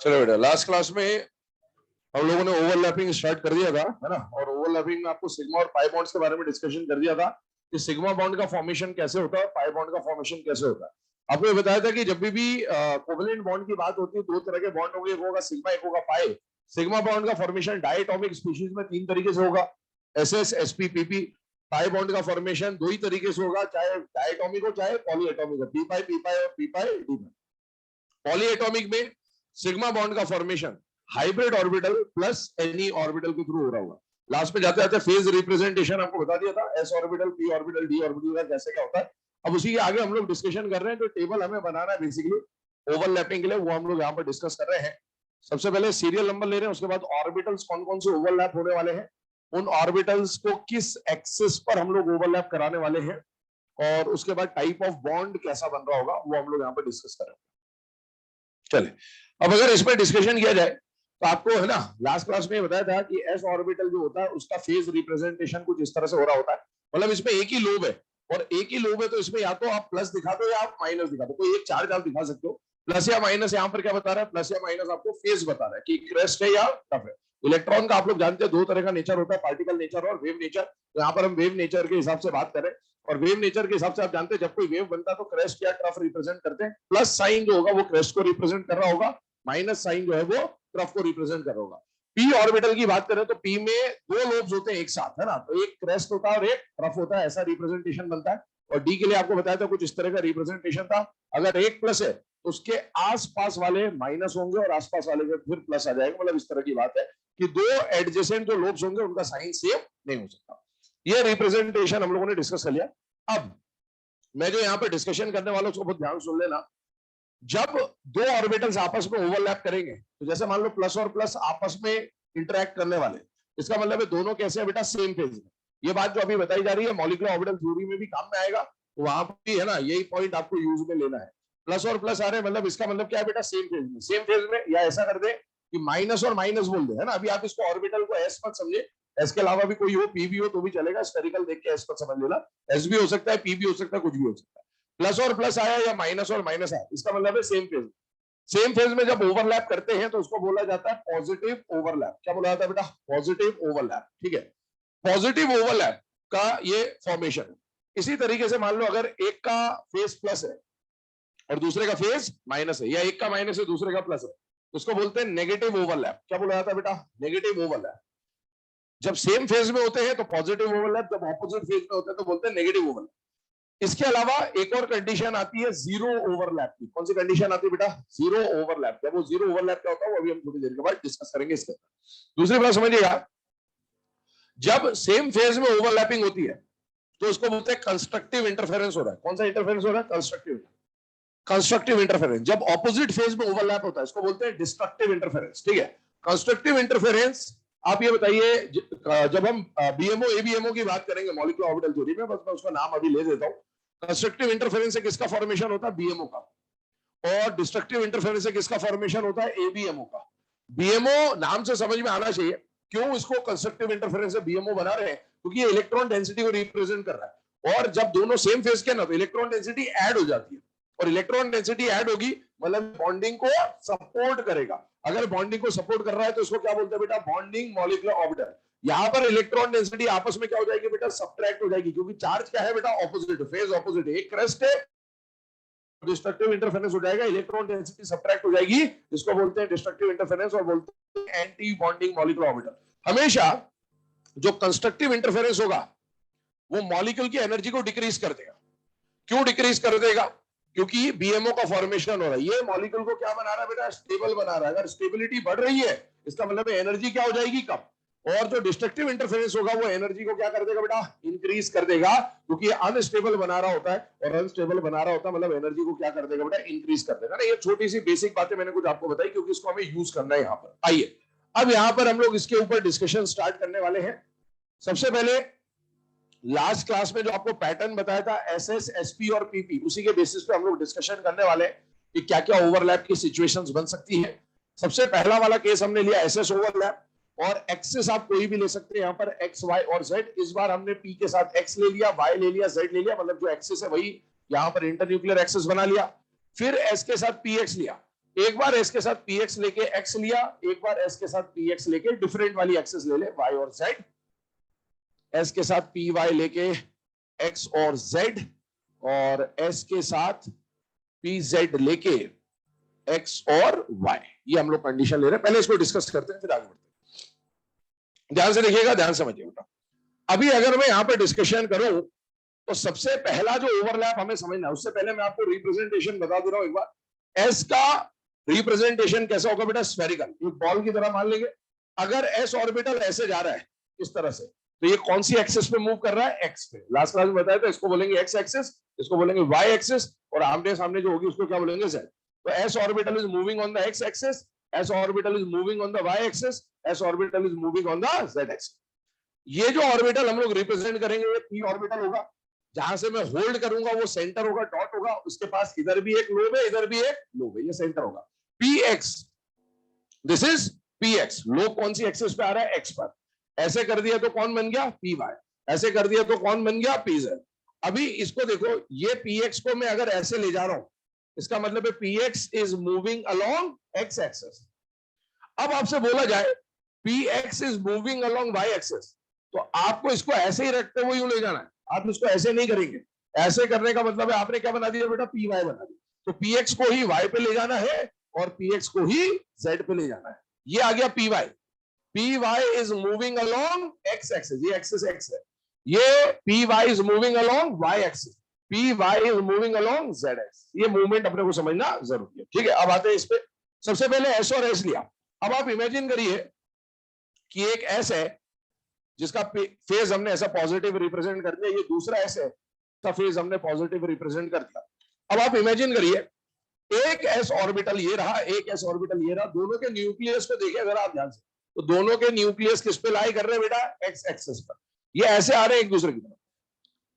चलो बेटा, last class में हम लोगों ने ओवरलैपिंग स्टार्ट कर दिया था, है ना। और ओवरलैपिंग में आपको सिग्मा और पाई बॉन्ड्स के बारे में डिस्कशन कर दिया था कि सिग्मा बॉन्ड का फॉर्मेशन कैसे होता है और पाई बॉन्ड का फॉर्मेशन कैसे होता है। आपको ये बताया था कि जब भी कोवेलेंट बॉन्ड की बात होती है, दो तरह के बॉन्ड होंगे, एक होगा सिग्मा, एक होगा पाई। सिग्मा बॉन्ड का फॉर्मेशन डायटोमिक स्पीशीज में 3 तरीके से होगा, SS, SP, PP। Pi bond का फॉर्मेशन 2 ही तरीके से होगा, चाहे डायटोमिक हो चाहे पॉलीएटोमिक हो, पी पाई और पी पाई डी पाई। पॉलीएटोमिक में सिग्मा बॉन्ड का formation hybrid orbital plus any orbital के थ्रू हो रहा होगा। लास्ट में जाते जाते फेज रिप्रेजेंटेशन आपको बता दिया था, S orbital, P orbital, D orbital का कैसे क्या होता है। अब उसी के आगे हम लोग डिस्कशन कर रहे हैं, जो टेबल हमें बनाना है बेसिकली ओवरलैपिंग के लिए, वो हम लोग यहाँ पर डिस्कस कर रहे हैं। सबसे पहले सीरियल नंबर ले रहे हैं, उसके बाद ऑर्बिटल्स कौन कौन से ओवरलैप होने वाले हैं, उन ऑर्बिटल्स को किस एक्सिस पर हम लोग ओवरलैप कराने वाले हैं, और उसके बाद टाइप ऑफ बॉन्ड कैसा बन रहा होगा वो हम लोग यहाँ पर डिस्कस कर रहे हैं। चले, अब अगर इस पर डिस्कशन किया जाए तो आपको, है ना, लास्ट क्लास में बताया था कि एस ऑर्बिटल जो होता है उसका फेज रिप्रेजेंटेशन कुछ इस तरह से हो रहा होता है। मतलब इसमें एक ही लोब है, और एक ही लोब है तो इसमें या तो आप प्लस दिखा दो या आप माइनस दिखा दो, कोई एक चार्ज आप दिखा सकते हो। प्लस या माइनस यहाँ पर क्या बता रहा है, प्लस या माइनस आपको फेज बता रहा है कि क्रेस्ट है या टफ है। इलेक्ट्रॉन का आप लोग जानते हैं 2 तरह का नेचर होता है, पार्टिकल नेचर और वेव नेचर। तो यहाँ पर हम वेव नेचर के हिसाब से बात करें, और वेव नेचर के हिसाब से आप जानते हैं जब कोई वेव बनता है तो क्रेस्ट या ट्रफ रिप्रेजेंट करते हैं। प्लस साइन जो होगा वो क्रेस्ट को रिप्रेजेंट कर रहा होगा, माइनस साइन जो है वो ट्रफ को रिप्रेजेंट कर रहा होगा। पी ऑर्बिटल की बात करें तो पी में 2 लोब्स होते हैं एक साथ, है ना, तो एक क्रेस्ट होता है और एक ट्रफ होता है, ऐसा रिप्रेजेंटेशन बनता है। और डी के लिए आपको बताया था कुछ इस तरह का रिप्रेजेंटेशन था, अगर एक प्लस है तो उसके आसपास वाले माइनस होंगे और आसपास वाले के फिर प्लस आ जाएगा। मतलब इस तरह की बात है कि 2 एडजेसेंट जो लोब्स होंगे उनका साइन सेम नहीं हो सकता। ये रिप्रेजेंटेशन हम लोगों ने डिस्कस कर लिया। अब मैं जो यहाँ पर डिस्कशन करने वाला हूं उसको बहुत ध्यान सुन लेना। जब 2 ऑर्बिटल्स आपस में ओवरलैप करेंगे, तो जैसे मान लो प्लस और प्लस आपस में इंटरेक्ट करने वाले, इसका मतलब है दोनों कैसे है बेटा, सेम फेज में। ये बात जो अभी बताई जा रही है मॉलिक्यूलर ऑर्बिटल थ्योरी में भी काम में आएगा, तो वहां पर भी, है ना, यही पॉइंट आपको यूज में लेना है। प्लस और प्लस आ रहे हैं, मतलब इसका मतलब क्या है बेटा, सेम फेज में। सेम फेज में, या ऐसा कर दे कि माइनस और माइनस बोल दे, है ना। अभी आप इसको ऑर्बिटल को एस मत समझे, एस के अलावा भी कोई हो, पी भी हो तो भी चलेगा, स्फेरिकल देख के एस मत समझ लेना। एस भी हो सकता है, पी भी हो सकता है, कुछ भी हो सकता है। प्लस और प्लस आया या माइनस और माइनस आया, इसका मतलब है सेम फेज। सेम फेज में जब ओवरलैप करते हैं तो उसको बोला जाता है पॉजिटिव ओवरलैप। क्या बोला जाता है बेटा, पॉजिटिव ओवरलैप। ठीक है, पॉजिटिव ओवरलैप का ये फॉर्मेशन है। इसी तरीके से मान लो अगर एक का फेज प्लस है और दूसरे का फेज माइनस है, या एक का माइनस है दूसरे का प्लस है, तो उसको बोलते हैं नेगेटिव ओवरलैप। क्या बोला जाता है बेटा, नेगेटिव ओवरलैप। जब सेम फेज में होते हैं तो पॉजिटिव ओवरलैप, जब ऑपोजिट फेज में होते हैं तो बोलते हैं नेगेटिव ओवरलैप। इसके अलावा एक और कंडीशन आती है जीरो ओवरलैप की। कौन सी कंडीशन आती है बेटा, जीरो ओवरलैप। क्या वो जीरो ओवरलैप क्या होता है वो अभी हम थोड़ी देर के बाद डिस्कस करेंगे। इसके दूसरी बात समझिएगा, जब सेम फेज में ओवरलैपिंग होती है तो उसको बोलते हैं कंस्ट्रक्टिव इंटरफेरेंस हो रहा है। कौन सा इंटरफेरेंस हो रहा है, कंस्ट्रक्टिव इंटरफेरेंस। जब ऑपोजिट फेज में ओवरलैप होता है इसको बोलते हैं डिस्ट्रक्टिव इंटरफेरेंस। ठीक है, कंस्ट्रक्टिव इंटरफेरेंस। आप ये बताइए, जब हम बीएमओ एबीएमओ की बात करेंगे मॉलिक्यूलर ऑर्बिटल थ्योरी में, बस मैं उसका नाम अभी ले देता हूं। कंस्ट्रक्टिव इंटरफेरेंस से किसका फॉर्मेशन होता है, बीएमओ का, और डिस्ट्रक्टिव इंटरफेरेंस से किसका फॉर्मेशन होता है, एबीएमओ का। बीएमओ नाम से समझ में आना चाहिए क्यों इसको कंस्ट्रक्टिव इंटरफेरेंस से बीएमओ बना रहे हैं, क्योंकि ये इलेक्ट्रॉन डेंसिटी को रिप्रेजेंट कर रहा है। और जब दोनों सेम फेज के ना तो इलेक्ट्रॉन डेंसिटी ऐड हो जाती है, और इलेक्ट्रॉन डेंसिटी ऐड होगी मतलब बॉन्डिंग को सपोर्ट करेगा। अगर बॉन्डिंग को सपोर्ट कर रहा है तो इसको क्या बोलते हैं बेटा, बॉन्डिंग मॉलिक्यूलर ऑर्बिटल। यहां पर इलेक्ट्रॉन डेंसिटी आपस में क्या हो जाएगी बेटा, सब्ट्रैक्ट हो जाएगी, क्योंकि चार्ज क्या है बेटा, ऑपोजिट, फेज ऑपोजिट। एक क्रेस्ट है, डिस्ट्रक्टिव इंटरफेरेंस हो जाएगा, इलेक्ट्रॉन डेंसिटी सब्ट्रैक्ट हो जाएगी, इसको बोलते हैं डिस्ट्रक्टिव इंटरफेरेंस, और बोलते हैं एंटी बॉन्डिंग मॉलिक्यूलर ऑर्बिटल। हमेशा जो कंस्ट्रक्टिव इंटरफेरेंस होगा वो मॉलिक्यूल की एनर्जी को डिक्रीज कर देगा। क्यों डिक्रीज कर देगा, क्योंकि बीएमओ का फॉर्मेशन हो रहा है। ये मॉलिक्यूल को क्या बना रहा है बेटा, स्टेबल बना रहा है। अगर स्टेबिलिटी बढ़ रही है इसका मतलब एनर्जी क्या हो जाएगी, कम। और जो डिस्ट्रक्टिव इंटरफेरेंस होगा वो एनर्जी को क्या कर देगा बेटा, इंक्रीज कर देगा, क्योंकि अनस्टेबल बना रहा होता है, और अनस्टेबल बना रहा होता है मतलब एनर्जी को क्या कर देगा बेटा, इंक्रीज कर देगा ना। ये छोटी सी बेसिक बातें मैंने कुछ आपको बताई, क्योंकि इसको हमें यूज करना है यहाँ पर। आइए अब यहाँ पर हम लोग इसके ऊपर डिस्कशन स्टार्ट करने वाले हैं। सबसे पहले लास्ट क्लास में जो आपको पैटर्न बताया था एसएस, एसपी और पीपी, उसी के बेसिस पे हम लोग डिस्कशन करने वाले हैं कि क्या क्या ओवरलैप की सिचुएशंस बन सकती है। सबसे पहला वाला केस हमने लिया एसएस ओवरलैप, और एक्सेस आप कोई भी ले सकते हैं यहाँ पर, एक्स वाई और जेड। इस बार हमने पी के साथ एक्स ले लिया, वाई ले लिया, जेड ले लिया, मतलब जो एक्सेस है वही यहाँ पर इंटरन्यूक्लियर एक्सेस बना लिया। फिर एस के साथ पी एक्स लिया, एक बार एस के साथ पी एक्स लेके एक्स लिया, एक बार एस के साथ पी एक्स लेके डिफरेंट वाली एक्सेस ले ले, वाई और जेड, एस के साथ पी वाई लेके एक्स और जेड, और एस के साथ पी जेड लेके एक्स और वाई। ये हम लोग कंडीशन ले रहे हैं, पहले इसको डिस्कस करते हैं फिर आगे बढ़ते हैं। ध्यान से देखिएगा, ध्यान समझिएगा। अभी अगर मैं यहां पर डिस्कशन करूं तो सबसे पहला जो ओवरलैप हमें समझना है, उससे पहले मैं आपको रिप्रेजेंटेशन बता दे रहा हूं एक बार। एस का रिप्रेजेंटेशन कैसा होगा बेटा? स्फेरिकल, एक बॉल की तरह मान लेंगे। अगर एस ऑर्बिटल ऐसे जा रहा है इस तरह से, तो ये कौन सी एक्सिस पे मूव कर रहा है? एक्स पे। लास्ट क्लास में बताया था, इसको बोलेंगे एक्स एक्सिस, इसको बोलेंगे वाई एक्सिस, और आमने सामने जो होगी उसको क्या बोलेंगे? जेड। तो s orbital is moving on the x axis, s orbital is moving on the y axis, s orbital is moving on the z axis. ये जो ऑर्बिटल हम लोग रिप्रेजेंट करेंगे ये पी ऑर्बिटल होगा। जहां से मैं होल्ड करूंगा वो सेंटर होगा, डॉट होगा, उसके पास इधर भी एक लोब है, इधर भी एक लोब है, ये सेंटर होगा। P x, this is P x. Lobe कौन सी एक्सिस पे आ रहा है? एक्स पर। ऐसे कर दिया तो कौन बन गया? P y. ऐसे कर दिया तो कौन बन गया? P z. अभी इसको देखो, ये पी एक्स को मैं अगर ऐसे ले जा रहा हूं, इसका मतलब है p x is moving along x axis. अब आपसे बोला जाए p x is moving along y axis, तो आपको इसको ऐसे ही रखते हुए यूं ले जाना है, आप इसको ऐसे नहीं करेंगे। ऐसे करने का मतलब है आपने क्या बना दिया बेटा? पी वाई बना दिया। तो पी एक्स को ही वाई पे ले जाना है और पी एक्स को ही जेड पे ले जाना है। ये आ गया p y. P y is moving along x axis, ये एक्सिस एक्स है। ये p y is moving along y axis, p y is moving along z axis. ये मूवमेंट अपने को समझना जरूरी है, ठीक है। अब आते हैं इस पे। सबसे पहले एस और एस लिया। अब आप इमेजिन करिए कि एक एस है जिसका फेज हमने ऐसा पॉजिटिव रिप्रेजेंट कर दिया, ये दूसरा एस है का फेज हमने पॉजिटिव रिप्रेजेंट कर दिया। अब आप इमेजिन करिए एक एस ऑर्बिटल ये रहा, एक एस ऑर्बिटल ये रहा, दोनों के न्यूक्लियस को देखिए अगर आप ध्यान से, तो दोनों के न्यूक्लियस किस पे लाई कर रहे हैं बेटा? एक्स एक्सिस पर। ये ऐसे आ रहे हैं एक दूसरे की तरफ।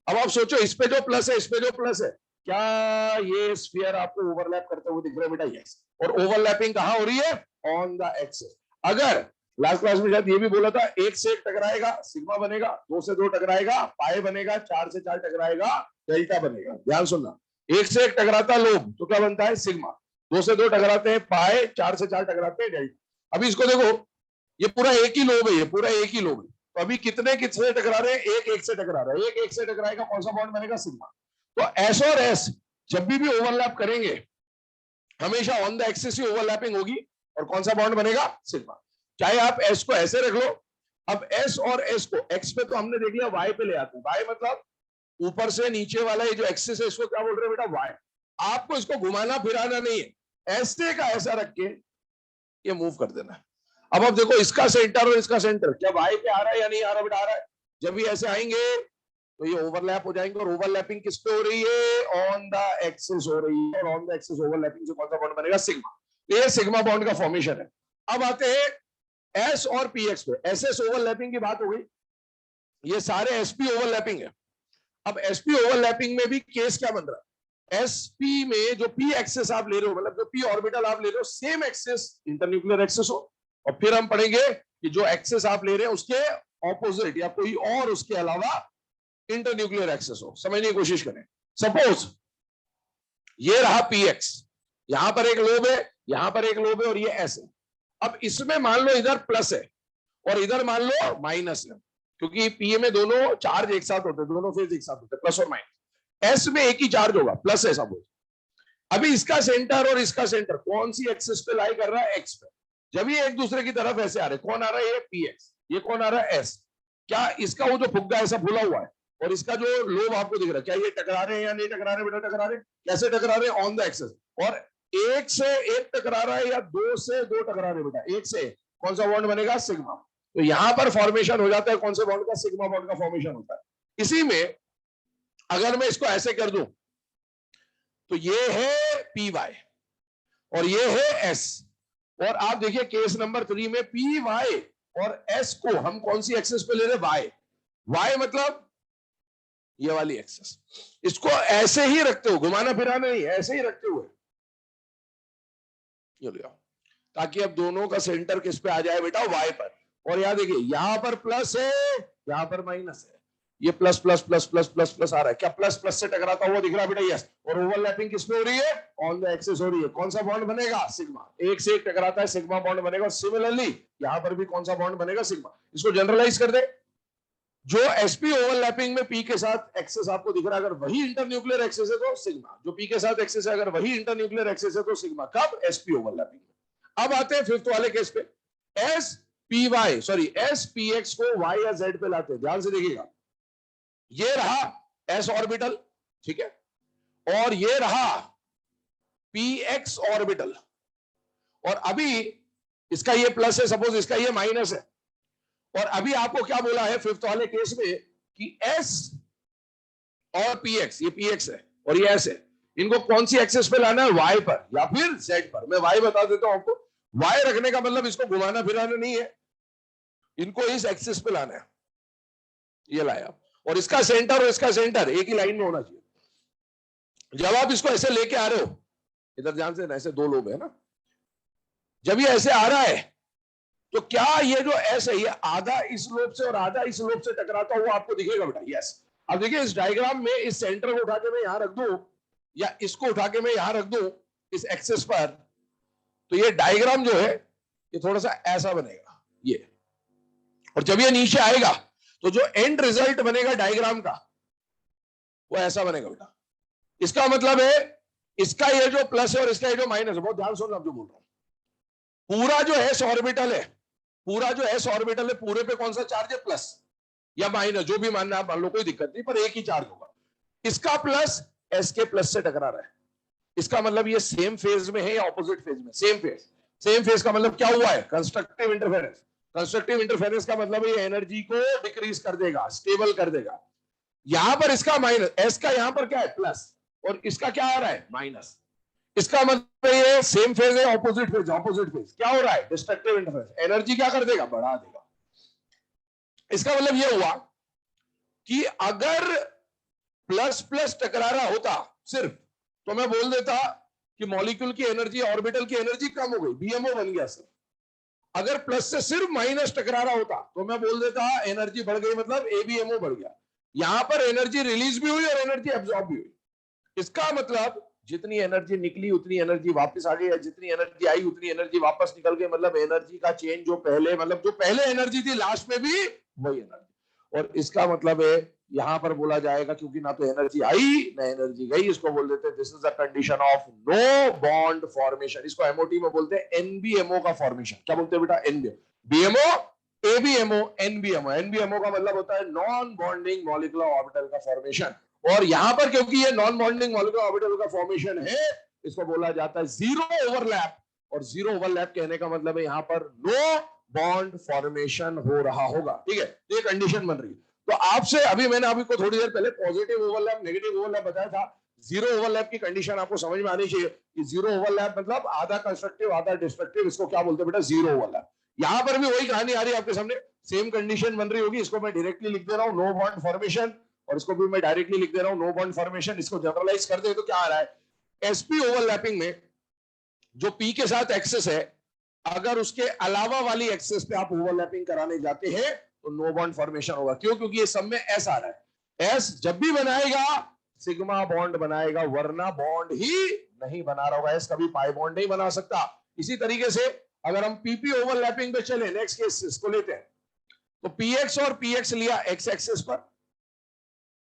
अब आप सोचो इस पे जो प्लस है, इस पे जो प्लस है, क्या ये स्फीयर आपको ओवरलैप करते हुए दिख रहे हैं बेटा? यस। और ओवरलैपिंग कहां हो रही है? On the axis. अगर लास्ट क्लास में शायद ये भी बोला था, एक से एक टकराएगा सिग्मा बनेगा, दो से दो टकराएगा पाई बनेगा, चार से चार टकराएगा डेल्टा बनेगा। ध्यान सुनना, एक से एक टकराता लोब तो क्या बनता है? सिग्मा। दो से दो टकराते हैं पाई, चार से चार टकराते हैं डेल्टा। अभी इसको देखो, ये पूरा एक ही लोब है, ये पूरा एक ही लोब है। तो अभी कितने किससे टकरा रहे हैं? एक एक से टकरा रहा है। एक एक से टकराएगा, कौन सा बॉन्ड बनेगा? सिग्मा। तो एस और एस जब भी ओवरलैप करेंगे हमेशा on the axis he overlapping होगी, और कौन सा बॉन्ड बनेगा? सिग्मा। चाहे आप एस को ऐसे रख लो। अब एस और एस को एक्स पे तो हमने देख लिया, वाई पे ले आते हैं। वाई मतलब ऊपर से नीचे वाला ये जो एक्सिस है इसको क्या बोल रहे हैं बेटा? वाई। आपको इसको घुमाना फिराना नहीं है, ऐसे का ऐसा रख के ये मूव कर देना है। अब आप देखो इसका सेंटर और इसका सेंटर क्या वाई पे आ रहा है या नहीं आ रहा बेटा? आ रहा है। जब भी ऐसे आएंगे तो ये ओवरलैप हो जाएंगे, और ओवरलैपिंग किस पे हो रही है? ऑन द एक्सिस हो रही है, और ऑन द एक्सिस ओवरलैपिंग से कौन सा बॉन्ड बनेगा? सिग्मा। ये सिग्मा बॉन्ड का फॉर्मेशन है। अब आते हैं एस और पी एक्स पे। एस एस ओवरलैपिंग की बात हो गई, ये सारे एसपी ओवरलैपिंग है। अब एसपी ओवरलैपिंग में भी केस क्या बन रहा है? एसपी में जो पी एक्सिस आप ले रहे हो, मतलब जो पी ऑर्बिटल आप ले रहे हो, सेम एक्सिस इंटरन्यूक्लियर एक्सिस हो, और फिर हम पढ़ेंगे कि जो एक्सिस आप ले रहे हैं उसके ऑपोजिट या कोई और उसके अलावा इंटरन्यूक्लियर एक्सिस हो। समझने की कोशिश करें। सपोज ये रहा पी एक्स, यहां पर एक लोब है, यहां पर एक लोब है, और ये एस है। अब इसमें मान लो इधर प्लस है और इधर मान लो माइनस है, क्योंकि पी में दोनों चार्ज एक साथ होते हैं, दोनों फेज एक साथ होते हैं, प्लस और माइनस। एस में एक ही चार्ज होगा, प्लस है सपोज। अभी इसका सेंटर और इसका सेंटर कौन सी एक्सिस पे लाई कर रहा है? एक्स पे। जब ये एक दूसरे की तरफ ऐसे आ रहे, कौन आ रहा है? ये पी एक्स। ये कौन आ रहा है? एस। क्या इसका वो जो फुग्गा ऐसा फूला हुआ है और इसका जो लोब आपको दिख रहा है, क्या ये टकरा रहे हैं या नहीं टकरा रहे? बेटा टकरा रहे। कैसे टकरा रहे? On the axis. और एक से एक टकरा रहा है या दो से दो टकरा रहे? बेटा एक से एक। कौन सा बॉन्ड बनेगा? सिग्मा। तो यहां पर फॉर्मेशन हो जाता है कौन से बॉन्ड का? सिग्मा बॉन्ड का फॉर्मेशन होता है। इसी में अगर मैं इसको ऐसे कर दूं तो ये है पी वाई और ये है एस। और आप देखिए केस नंबर 3 में पी वाई और एस को हम कौन सी एक्सिस पे ले रहे? वाई। वाई मतलब ये वाली एक्सिस। इसको ऐसे ही रखते हो, घुमाना फिराना नहीं, ऐसे ही रखते हुए ये ले आओ, ताकि अब दोनों का सेंटर किस पे आ जाए बेटा? वाई पर। और यहां देखिए, यहां पर प्लस है, यहां पर माइनस है। ये plus plus plus plus plus plus आ रहा है, क्या प्लस प्लस से टकराता हुआ दिख रहा है बेटा? यस। और ओवरलैपिंग किस पे हो रही है? ऑन द एक्सिस हो रही है। कौन सा बॉन्ड बनेगा? सिग्मा। एक से एक टकराता है, सिग्मा बॉन्ड बनेगा। और सिमिलरली यहां पर भी कौन सा बॉन्ड बनेगा? सिग्मा। इसको जनरलाइज कर दे, जो एसपी ओवरलैपिंग में पी के साथ एक्सेस आपको दिख रहा है, अगर वही इंटरन्यूक्लियर एक्सेस है तो सिग्मा। जो पी के साथ एक्सेस है, अगर वही इंटरन्यूक्लियर एक्सेस है तो सिग्मा। कब? एसपी ओवरलैपिंग में। अब आते हैं फिफ्थ वाले केस पे। S p y, sorry s p x को वाई या जेड पे लाते हैं। ध्यान से देखिएगा, ये रहा एस ऑर्बिटल, ठीक है, और ये रहा पी एक्स ऑर्बिटल। और अभी इसका ये प्लस है, सपोज इसका ये माइनस है। और अभी आपको क्या बोला है फिफ्थ वाले केस में कि एस और पी एक्स, ये पी एक्स है और ये एस है, इनको कौन सी एक्सेस पे लाना है? वाई पर या फिर जेड पर। मैं वाई बता देता हूं आपको। वाई रखने का मतलब इसको घुमाना फिराना नहीं है, इनको इस एक्सिस पे लाना है। ये लाया, और इसका सेंटर और इसका सेंटर एक ही लाइन में होना चाहिए। जब आप इसको ऐसे लेके आ रहे हो, इधर ध्यान से, ऐसे दो लोग है ना, जब ये ऐसे आ रहा है तो क्या ये जो एस है ये आधा इस लोब से और आधा इस लोब से टकराता हुआ आपको दिखेगा बेटा? यस। अब देखिए इस डायग्राम में इस सेंटर को उठा के मैं यहां रख दूं या इसको उठा के मैं यहां रख दूं इस एक्सेस पर, तो ये डायग्राम जो है ये थोड़ा सा ऐसा बनेगा ये। और जब ये नीचे आएगा तो जो एंड रिजल्ट बनेगा डायग्राम का वो ऐसा बनेगा बेटा। इसका मतलब है इसका ये जो प्लस है और इसका ये जो माइनस है, बहुत ध्यान सुनना जो बोल रहा हूं, पूरा जो एस ऑर्बिटल है, पूरा जो एस ऑर्बिटल है, पूरे पे कौन सा चार्ज है? प्लस या माइनस, जो भी मानना आप मान लो, कोई दिक्कत नहीं, पर एक ही चार्ज होगा। इसका प्लस एस के प्लस से टकरा रहा है, इसका मतलब ये सेम फेज में है या ऑपोजिट फेज में? Same phase. सेम फेज का मतलब क्या हुआ है? Constructive interference. कंस्ट्रक्टिव इंटरफेरेंस का मतलब ये एनर्जी को डिक्रीज कर देगा, स्टेबल कर देगा। यहां पर इसका माइनस, एस का यहां पर क्या है? प्लस, और इसका क्या आ रहा है? माइनस। इसका मतलब ये सेम फेज है, ऑपोजिट फेज। ऑपोजिट फेज क्या हो रहा है? Destructive interference. एनर्जी क्या कर देगा? बढ़ा देगा। इसका मतलब ये हुआ कि अगर प्लस प्लस टकरा रहा होता सिर्फ, तो मैं बोल देता कि मॉलिक्यूल की एनर्जी, ऑर्बिटल की एनर्जी कम हो गई, बीएमओ बन गया सर। अगर प्लस से सिर्फ माइनस टकरा रहा होता तो मैं बोल देता एनर्जी बढ़ गई, मतलब एबीएमओ बढ़ गया। यहां पर एनर्जी रिलीज भी हुई और एनर्जी एब्जॉर्ब भी हुई। इसका मतलब जितनी एनर्जी निकली उतनी एनर्जी वापस आ गई, है जितनी एनर्जी आई उतनी एनर्जी वापस निकल गई। मतलब एनर्जी का चेंज जो पहले, मतलब जो पहले एनर्जी थी लास्ट में भी वही एनर्जी। और इसका मतलब है यहां पर बोला जाएगा, क्योंकि ना तो एनर्जी आई ना एनर्जी गई, इसको बोल देते हैं this is the condition of no bond formation. इसको एमओटी में बोलते हैं एनबीएमओ का फॉर्मेशन। क्या बोलते हैं बेटा? एनबीएमओ, बीएमओ, एबीएमओ, एनबीएमओ। एनबीएमओ का मतलब होता है नॉन बॉन्डिंग मॉलिक्यूलर ऑर्बिटल का फॉर्मेशन। और यहां पर क्योंकि ये नॉन बॉन्डिंग मॉलिक्यूलर ऑर्बिटल का फॉर्मेशन है, इसको बोला जाता है जीरो ओवरलैप। और जीरो ओवरलैप कहने का मतलब है यहां पर नो बॉन्ड फॉर्मेशन हो रहा होगा। ठीक है, ये कंडीशन बन रही है। तो आपसे अभी मैंने अभी को थोड़ी देर पहले पॉजिटिव ओवरलैप, नेगेटिव ओवरलैप बताया था। जीरो ओवरलैप की कंडीशन आपको समझ में आनी चाहिए कि जीरो ओवरलैप मतलब आधा कंस्ट्रक्टिव आधा डिस्ट्रक्टिव। इसको क्या बोलते हैं बेटा? Zero overlap. यहां पर भी वही कहानी आ रही है आपके सामने, सेम कंडीशन बन रही होगी। इसको मैं डायरेक्टली लिख दे रहा हूं नो बॉन्ड फॉर्मेशन, और इसको भी मैं डायरेक्टली लिख दे रहा हूं नो बॉन्ड फॉर्मेशन। इसको जनरलाइज कर दे तो क्या आ रहा है? एसपी ओवरलैपिंग में जो पी के साथ एक्सेस है, अगर उसके अलावा वाली एक्सेस पे आप ओवरलैपिंग कराने जाते हैं तो नो बॉन्ड फॉर्मेशन होगा। क्यों? क्योंकि ये सब में एस आ रहा है। एस जब भी बनाएगा सिग्मा बॉन्ड बनाएगा, वरना बॉन्ड ही नहीं बना रहा होगा। एस कभी पाई बॉन्ड नहीं बना सकता। इसी तरीके से अगर हम पीपी ओवरलैपिंग पे चले, नेक्स्ट केस को लेते हैं, तो पीएक्स और पीएक्स लिया एक्स एक्सेस पर,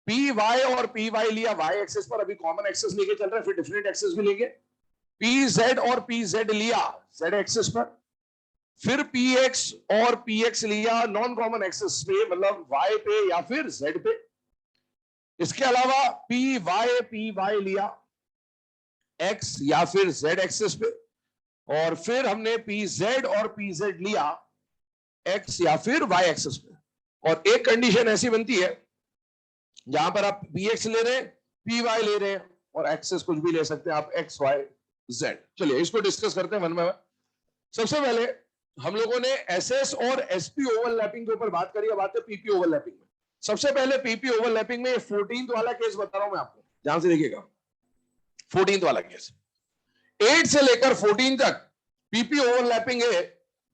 पी वाई और पी वाई लिया वाई एक्सेस पर। अभी कॉमन एक्सेस लेके चल रहे हैं, फिर डिफरेंट एक्सेस भी लेंगे। पी जेड और पी जेड लिया जेड एक्सेस पर, फिर पी एक्स और पी एक्स लिया नॉन कॉमन एक्सेस पे, मतलब वाई पे या फिर जेड पे। इसके अलावा पी वाई लिया एक्स या फिर जेड एक्सेस पे, और फिर हमने पी जेड और पी जेड लिया एक्स या फिर वाई एक्सेस पे। और एक कंडीशन ऐसी बनती है जहां पर आप पी एक्स ले रहे हैं, पी वाई ले रहे हैं, और एक्सेस कुछ भी ले सकते हैं आप, एक्स वाई जेड। चलिए इसको डिस्कस करते हैं वन बाय वन। सबसे पहले हम लोगों ने एसएस और एसपी ओवरलैपिंग के ऊपर बात करी, अब आते हैं पीपी ओवरलैपिंग में। सबसे पहले पीपी ओवरलैपिंग में 14th वाला केस बता रहा हूं मैं आपको, ध्यान से देखिएगा। 14th वाला केस, 8 से लेकर 14 तक पीपी ओवरलैपिंग है।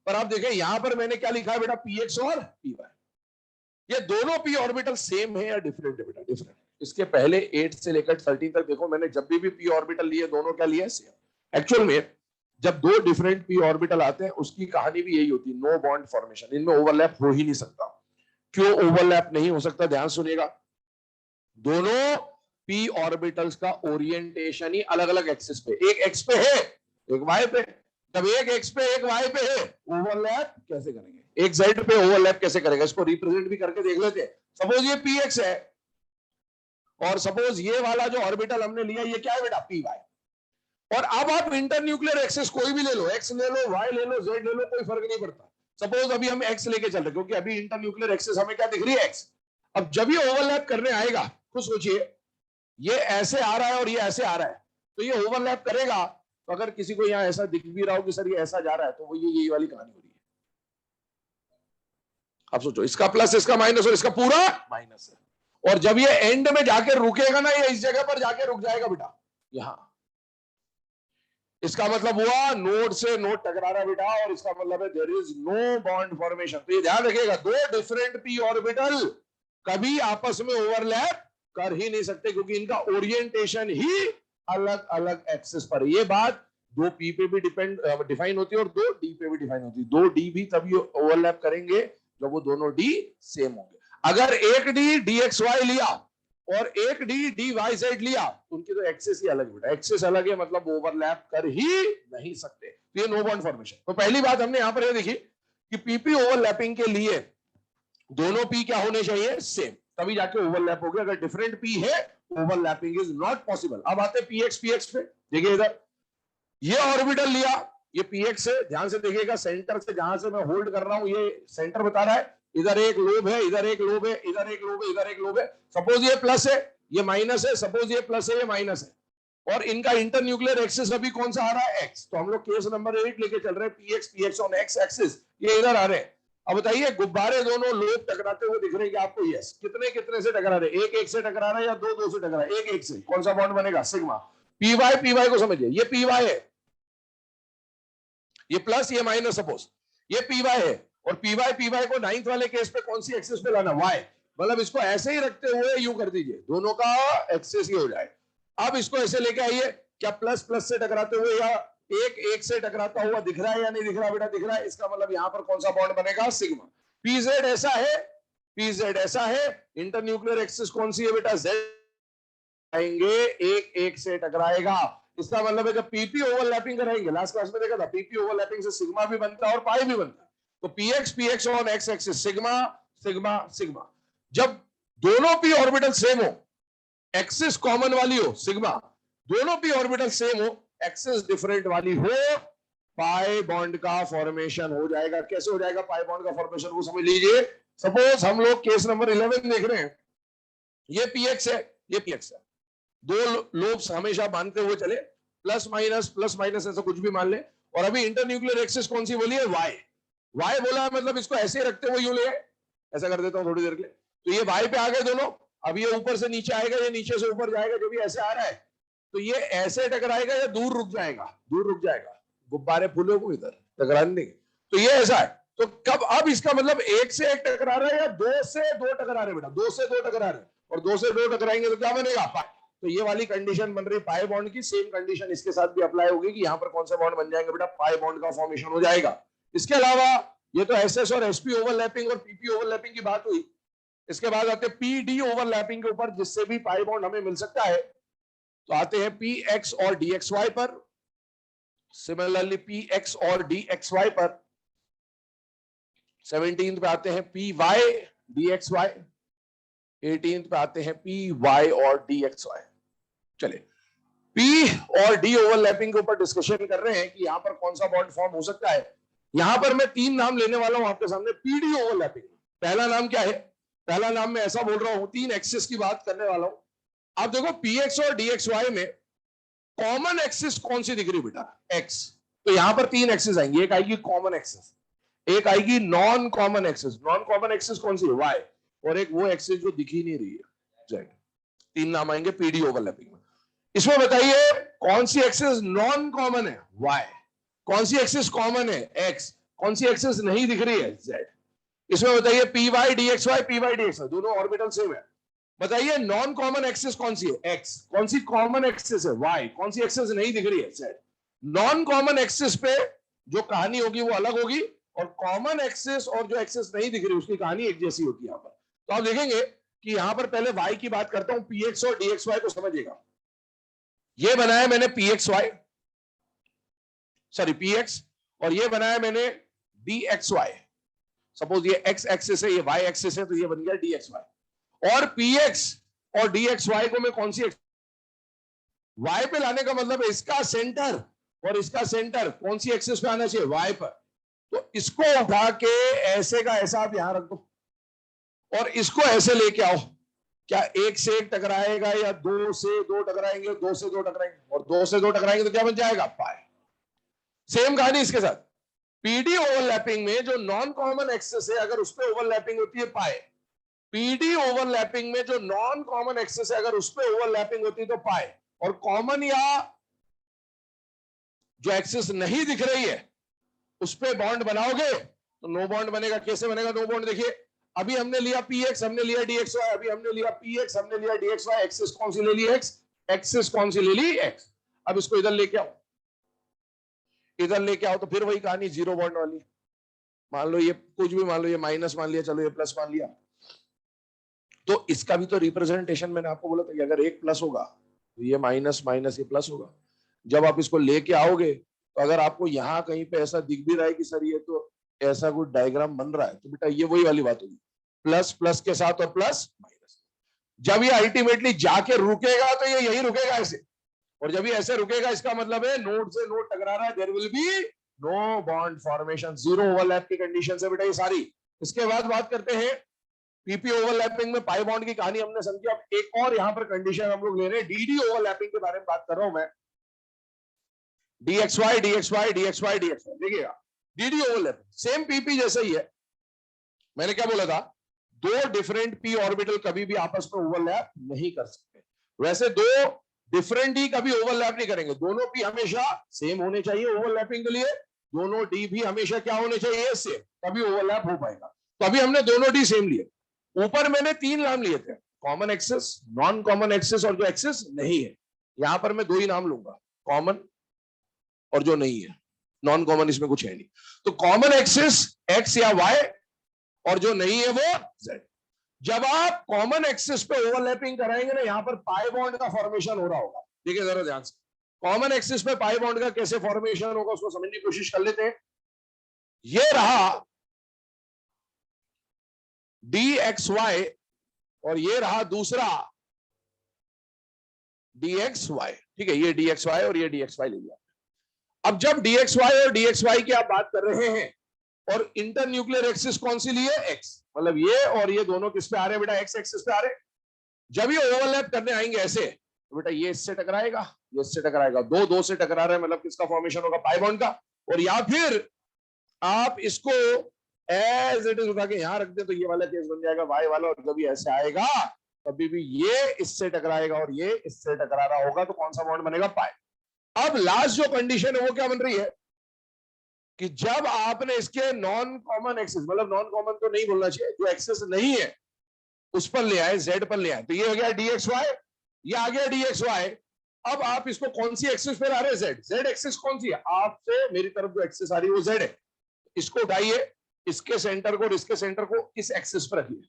पर आप देखें यहां पर मैंने क्या लिखा है बेटा? पीएक्स और पी वाई। ये दोनों पी ऑर्बिटल सेम है या डिफरेंट है बेटा? डिफरेंट। इसके पहले 8 से लेकर 13 तक देखो, मैंने जब भी पी ऑर्बिटल लिए दोनों क्या लिए? सेम। एक्चुअल में जब दो डिफरेंट पी ऑर्बिटल आते हैं उसकी कहानी भी यही होती है, नो बॉन्ड फॉर्मेशन, इनमें ओवरलैप हो ही नहीं सकता। क्यों ओवरलैप नहीं हो सकता? ध्यान सुनिएगा, दोनों पी ऑर्बिटल्स का ओरिएंटेशन ही अलग अलग एक्सिस पे, एक एक्स पे है एक वाई पे। जब एक एक्स पे एक वाई पे है, ओवरलैप कैसे करेंगे? एक जेड पे ओवरलैप कैसे करेगा? इसको रिप्रेजेंट भी करके देख लेते हैं। सपोज ये पी एक्स है और सपोज ये वाला जो ऑर्बिटल हमने लिया ये क्या है बेटा? P y. और अब आप इंटरन्यूक्लियर एक्सिस कोई भी ले लो, एक्स ले लो, वाई ले लो, जेड ले लो, कोई फर्क नहीं पड़ता। सपोज अभी हम एक्स लेके चल रहे क्योंकि अभी इंटरन्यूक्लियर एक्सिस हमें क्या दिख रही है? एक्स। अब जब ये ओवरलैप करने आएगा, खुद सोचिए, ये ऐसे आ रहा है और ये ऐसे आ रहा है, तो ये ओवरलैप करेगा। तो अगर किसी को यहां ऐसा दिख भी रहा हो कि सर ये ऐसा जा रहा है, तो वो यही वाली कहानी हो रही है। आप सोचो, इसका प्लस, इसका माइनस और इसका पूरा माइनस है। और जब ये एंड में जाके रुकेगा ना, ये इस जगह पर जाके रुक जाएगा बेटा, यहां। इसका मतलब हुआ नोड से नोड टकरा रहा है बेटा, और इसका मतलब है there is no bond formation. तो ये ध्यान रखिएगा, दो डिफरेंट पी ऑर्बिटल कभी आपस में ओवरलैप कर ही नहीं सकते क्योंकि इनका ओरिएंटेशन ही अलग अलग एक्सिस पर। ये बात दो पी पे भी डिफाइन होती है और दो डी पे भी डिफाइन होती है। दो डी भी तभी ओवरलैप करेंगे जब वो दोनों डी सेम होंगे। अगर एक डी डी एक्स वाई लिया और एक डी डी वाई जेड लिया, उनकी तो एक्सेस ही अलग बेटा। एक्सेस अलग है मतलब ओवरलैप कर ही नहीं सकते, तो ये नो बॉन्ड फॉर्मेशन। तो पहली बात हमने यहां पर ये देखी कि पीपी ओवरलैपिंग के लिए दोनों पी क्या होने चाहिए? सेम, तभी जाके ओवरलैप हो गया। अगर डिफरेंट पी है, ओवरलैपिंग इज नॉट पॉसिबल। अब आते पीएक्स पे, देखिए इधर ये ऑर्बिटल लिया, ये पीएक्स है, ध्यान से देखिएगा, सेंटर से जहां से मैं होल्ड कर रहा हूं ये सेंटर बता रहा है, इधर एक लोब है, इधर एक लोब है, इधर एक लोब है, इधर एक लोब है। सपोज ये प्लस है, ये माइनस है, सपोज ये प्लस है, ये माइनस है, और इनका इंटरन्यूक्लियर एक्सिस अभी कौन सा आ रहा है? एक्स। तो हम लोग केस नंबर 8 लेके चल रहे हैं, पीएक्स ऑन एक्स एक्सिस, ये इधर आ रहे हैं। अब बताइए, गुब्बारे दोनों लोब टकराते हुए दिख रहे हैं कि आपको? यस। कितने कितने से टकरा रहे? एक एक से टकरा रहा है या दो दो से टकरा रहा है? एक एक से। कौन सा बॉन्ड बनेगा? सिग्मा। पीवाई को समझिए, ये पीवाई है, ये प्लस, ये माइनस। सपोज ये पीवाई है और पीवाई को 9th वाले केस पे कौन सी एक्सिस पे लाना? वाई। मतलब इसको ऐसे ही रखते हुए यूं कर दीजिए, दोनों का एक्सिस ही हो जाए। अब इसको ऐसे लेके आइए, क्या प्लस प्लस से टकराते हुए या एक एक से टकराता हुआ दिख रहा है या नहीं दिख रहा? बेटा दिख रहा है। इसका मतलब यहां पर कौन सा बॉन्ड बनेगा? सिग्मा। पीजेड ऐसा है, पीजेड ऐसा है, इंटरन्यूक्लियर एक्सिस कौन सी है बेटा? जेड आएंगे, एक एक से टकराएगा। इसका मतलब है जब पीपी ओवरलैपिंग कराएंगे, लास्ट क्लास में देखा था, पीपी ओवरलैपिंग से सिग्मा भी बनता है और पाई भी बनता है। तो px on x axis, sigma sigma sigma. जब दोनों पी ऑर्बिटल सेम हो, एक्सिस कॉमन वाली हो, सिग्मा, दोनों पी ऑर्बिटल सेम हो, एक्सिस डिफरेंट वाली हो, पाई बॉन्ड का फॉर्मेशन हो जाएगा। कैसे हो जाएगा पाई बॉन्ड का फॉर्मेशन? वो समझ लीजिए। सपोज हम लोग केस नंबर 11 देख रहे हैं, ये पीएक्स है, ये पीएक्स है, दो लोब्स हमेशा मानते हुए चले, प्लस माइनस ऐसा कुछ भी मान ले। और अभी इंटरन्यूक्लियर एक्सिस कौन सी बोली है? वाई। वाई बोला है मतलब इसको ऐसे रखते हुए यूं ले, ऐसा कर देता हूं थोड़ी देर के लिए, तो ये वाई पे आ गए दोनों। अब ये ऊपर से नीचे आएगा, ये नीचे से ऊपर जाएगा, जो भी ऐसे आ रहा है, तो ये ऐसे टकराएगा या दूर रुक जाएगा? दूर रुक जाएगा। गुब्बारे फूलों को इधर टकराने देंगे, तो ये ऐसा है। तो कब, अब इसका मतलब एक से एक टकरा रहा है या दो से दो टकरा रहे? बेटा दो से दो टकरा रहे, और दो से दो टकराएंगे तो क्या बनेगा? पाई। तो ये वाली कंडीशन बन रही पाई बॉन्ड की। सेम कंडीशन इसके साथ भी अप्लाई होगी कि यहां पर कौन सा बॉन्ड बन जाएंगे बेटा? पाई बॉन्ड का फॉर्मेशन हो जाएगा। इसके अलावा ये तो एसएस और एसपी ओवरलैपिंग और पीपी ओवरलैपिंग की बात हुई। इसके बाद आते हैं पीडी ओवरलैपिंग के ऊपर, जिससे भी पाई बॉन्ड हमें मिल सकता है। तो आते हैं पीएक्स और डीएक्सवाई पर, सिमिलरली पीएक्स और डीएक्सवाई पर। 17th पे आते हैं पी वाई डीएक्सवाई, 18th पे आते हैं पी वाई और डीएक्सवाई। चले पी और डी ओवरलैपिंग के ऊपर डिस्कशन कर रहे हैं कि यहां पर कौन सा बॉन्ड फॉर्म हो सकता है। यहां पर मैं 3 नाम लेने वाला हूं आपके सामने पीडी ओवरलैपिंग। पहला नाम क्या है? पहला नाम मैं ऐसा बोल रहा हूं, 3 एक्सिस की बात करने वाला हूं। आप देखो पीएक्स और डीएक्सवाई में कॉमन एक्सिस कौन सी दिख रही बेटा? एक्स। तो यहां पर 3 एक्सिस आएंगी, एक आएगी कॉमन एक्सिस, एक आएगी non common axis. Non common axis कौन सी है? वाई। और एक वो एक्सिस जो दिख ही नहीं रही है, जेड। 3 नाम आएंगे पीडी ओवरलैपिंग में। इसमें बताइए कौन सी एक्सिस नॉन कॉमन है? वाई। कौन सी एक्सिस कॉमन है? एक्स। कौन सी एक्सिस नहीं दिख रही है? जेड। इसमें बताइए p y d x y, p y d x y दोनों ऑर्बिटल सेम है। बताइए नॉन कॉमन एक्सिस कौन सी है? एक्स। कौन सी कॉमन एक्सिस है? वाई। कौन सी एक्सिस नहीं दिख रही है? जेड। नॉन कॉमन एक्सिस पे जो कहानी होगी वो अलग होगी, और कॉमन एक्सिस और जो एक्सिस नहीं दिख रही उसकी कहानी एक जैसी होती है यहां पर। तो आप देखेंगे कि यहां पर पहले वाई की बात करता हूं, पी एक्स और डी एक्स वाई को समझिएगा। ये बनाया मैंने p x y, sorry p x, और ये बनाया मैंने डी एक्स वाई। सपोज ये एक्स एक्सिस है, ये वाई एक्सिस है, तो ये बन गया डी एक्स वाई। और पी एक्स और डी एक्स वाई को मैं कौन सी वाई पे लाने का मतलब है इसका सेंटर और इसका सेंटर कौन सी एक्सिस पे आना चाहिए? वाई पर। तो इसको उठा के ऐसे का ऐसा आप यहां रख दो और इसको ऐसे लेके आओ। क्या एक से एक टकराएगा या दो से दो टकराएंगे? दो से दो टकराएंगे, और दो से दो टकराएंगे तो क्या बन जाएगा? पाई। सेम कहानी इसके साथ। पीडी ओवरलैपिंग में जो नॉन कॉमन एक्सेस है अगर उस पर ओवरलैपिंग होती है पाए। पीडी ओवरलैपिंग में जो नॉन कॉमन एक्सेस है अगर उस पर ओवरलैपिंग होती है तो पाए। और कॉमन या जो एक्सेस नहीं दिख रही है उस पर बॉन्ड बनाओगे तो नो बॉन्ड बनेगा। कैसे बनेगा नो बॉन्ड? देखिए अभी हमने लिया पी एक्स, हमने लिया डी एक्स वाई, अभी हमने लिया पी एक्स, हमने लिया डी एक्स वाई। एक्सेस कौन सी ले ली? एक्स। एक्सेस कौन सी ले ली? एक्स। अब इसको इधर लेके आओ, इधर लेके आओ तो फिर वही कहानी जीरो बॉन्ड वाली। मान लो ये कुछ भी, मान लो ये माइनस मान लिया, चलो ये प्लस मान लिया, तो इसका भी तो रिप्रेजेंटेशन मैंने आपको बोला था कि अगर एक प्लस होगा तो ये माइनस माइनस ये प्लस होगा। जब आप इसको लेके आओगे तो अगर आपको यहां कहीं पे ऐसा दिख भी रहा है कि सर ये तो ऐसा कुछ डायग्राम बन रहा है, तो बेटा ये वही वाली बात होगी, प्लस प्लस के साथ और प्लस माइनस। जब ये अल्टीमेटली जाके रुकेगा तो ये यही रुकेगा ऐसे, और जब ये ऐसे रुकेगा इसका मतलब है नोड से नोड टकरा रहा है, there will be no bond formation, zero overlap की कंडीशन से बेटा ये सारी। इसके बाद बात करते हैं पीपी ओवरलैपिंग में पाई बॉन्ड की कहानी हमने समझी। अब एक और यहां पर कंडीशन हम लोग ले रहे हैं, डीडी ओवरलैपिंग के बारे में बात कर रहा हूं मैं। डीएक्सवाई डीएक्सवाई डीएक्सवाई डीएक्सवाई, देखिएगा डीडी ओवरलैपिंग सेम पीपी जैसा ही है। मैंने क्या बोला था? दो डिफरेंट पी ऑर्बिटल कभी भी आपस में ओवरलैप नहीं कर सकते। वैसे दो डिफरेंट डी कभी ओवरलैप नहीं करेंगे, दोनों पी हमेशा सेम होने चाहिए ओवरलैपिंग के लिए, दोनों डी भी हमेशा क्या होने चाहिए? सेम, तभी ओवरलैप हो पाएगा। तो अभी हमने दोनों डी सेम लिए। ऊपर मैंने तीन नाम लिए थे, common axes, non common axes और जो एक्सेस नहीं है। यहां पर मैं दो ही नाम लूंगा, कॉमन और जो नहीं है। नॉन कॉमन इसमें कुछ है नहीं। तो कॉमन एक्सेस एक्स या वाई, और जो नहीं है वो जेड। जब आप कॉमन एक्सेस पे ओवरलैपिंग कराएंगे ना, यहां पर पाई बॉन्ड का फॉर्मेशन हो रहा होगा। देखिए जरा ध्यान से, कॉमन एक्सेस पे पाई बॉन्ड का कैसे फॉर्मेशन होगा उसको समझने की कोशिश कर लेते हैं। ये रहा डी एक्स वाई और ये रहा दूसरा डी एक्स वाई। ठीक है, ये डी एक्स वाई और ये डी एक्स वाई ले लिया। अब जब डी एक्स वाई और डी एक्स वाई की आप बात कर रहे हैं, और इंटर न्यूक्लियर एक्सिस कौन सी ली है? एक्स। मतलब ये और ये दोनों किस पे आ रहे हैं बेटा? एक्स एक्सिस पे आ रहे हैं। जब ये ओवरलैप करने आएंगे ऐसे, तो बेटा ये इससे टकराएगा, ये इससे टकराएगा, दो दो से टकरा रहे हैं, मतलब किसका फॉर्मेशन होगा? पाई बॉन्ड का। और या फिर आप इसको एज इट इज उठा के यहां रख दे तो ये वाला केस बन जाएगा वाई वाला, और जब ये ऐसे आएगा कभी भी ये इससे टकराएगा और ये इससे टकरा रहा होगा, तो कौन सा बॉन्ड बनेगा? पाई। अब लास्ट जो कंडीशन है वो क्या बन रही है कि जब आपने इसके नॉन कॉमन एक्सेस, मतलब नॉन कॉमन तो नहीं बोलना चाहिए, जो एक्सेस नहीं है उस पर ले आए, जेड पर ले आए, तो ये हो गया डी एक्स वाई, ये आ गया डी एक्स वाई। अब आप इसको कौन सी एक्सेस पे ला रहे हैं? जेड। जेड एक्सेस कौन सी है? आपसे मेरी तरफ जो एक्सेस आ रही है वो जेड है। इसको उठाइए, इसके सेंटर को और इसके सेंटर को इस एक्सेस पर रखिए।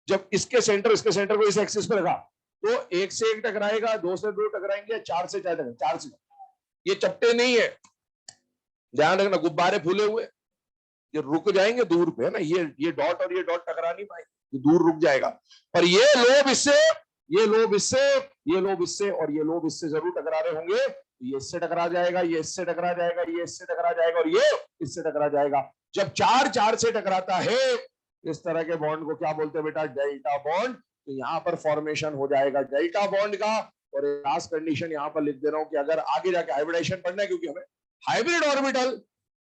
जब इसके सेंटर को इस एक्सेस पर रखा तो एक से एक टकराएगा, दो से दो टकराएंगे, चार से चार टकराएंगे, चार से। ये चपटे नहीं है, ध्यान रखना, गुब्बारे फूले हुए, ये रुक जाएंगे दूर पे, है ना। ये डॉट और ये डॉट टकरा नहीं पाएंगे, दूर रुक जाएगा। पर ये लोब इससे, ये लोब इससे, ये लोब इससे और ये लोब इससे जरूर टकरा रहे होंगे। ये इससे टकरा जाएगा, ये इससे टकरा जाएगा, ये इससे टकरा जाएगा और ये इससे टकरा जाएगा। जब चार चार से टकराता है इस तरह के बॉन्ड को क्या बोलते हैं बेटा? Delta bond. तो यहाँ पर फॉर्मेशन हो जाएगा डेल्टा बॉन्ड का। और लास्ट कंडीशन यहाँ पर लिख दे रहा हूं कि अगर आगे जाके हाइब्रिडेशन पढ़ना है, क्योंकि हमें hybrid orbital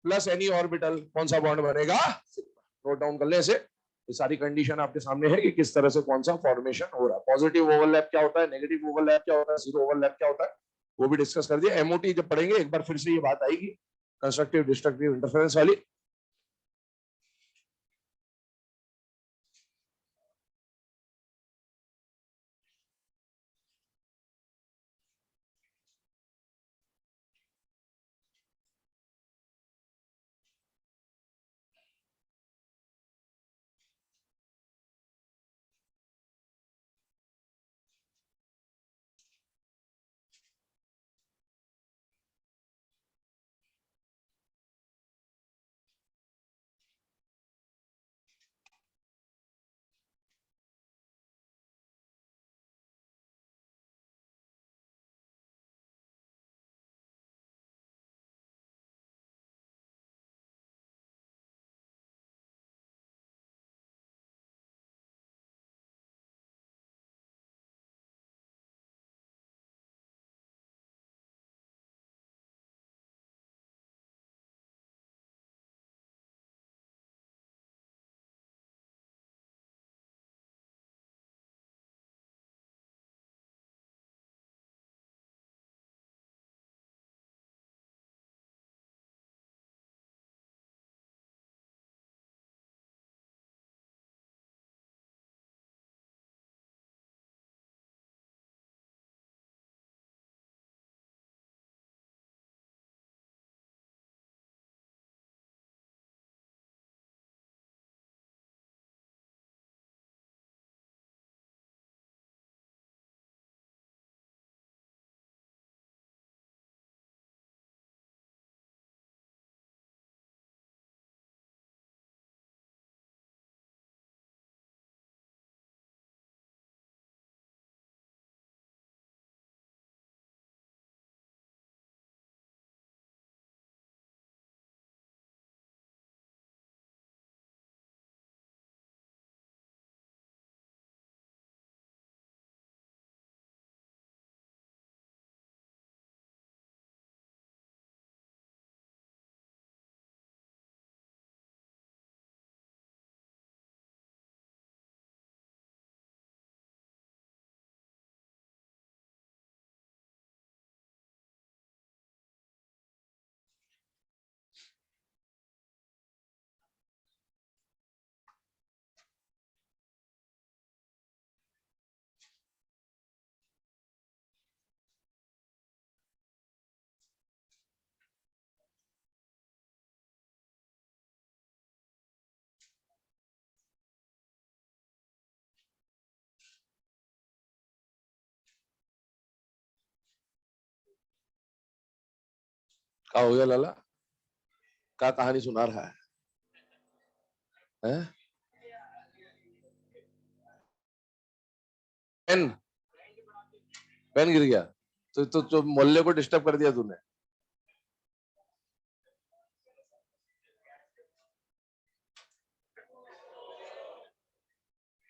plus any orbital कौन सा बॉन्ड बनेगा? नोट डाउन कर ले इसे। ये सारी कंडीशन आपके सामने है कि किस तरह से कौन सा फॉर्मेशन हो रहा है। पॉजिटिव ओवरलैप क्या होता है, नेगेटिव ओवरलैप क्या होता है, जीरो ओवरलैप क्या होता है, वो भी डिस्कस कर दिया। एमओटी जब पढ़ेंगे एक बार फिर से ये बात आएगी, कंस्ट्रक्टिव डिस्ट्रक्टिव इंटरफेरेंस वाली। क्या हो गया लाला? क्या कहानी सुना रहा है? पेन पेन गिर गया तो मोहल्ले को डिस्टर्ब कर दिया तूने।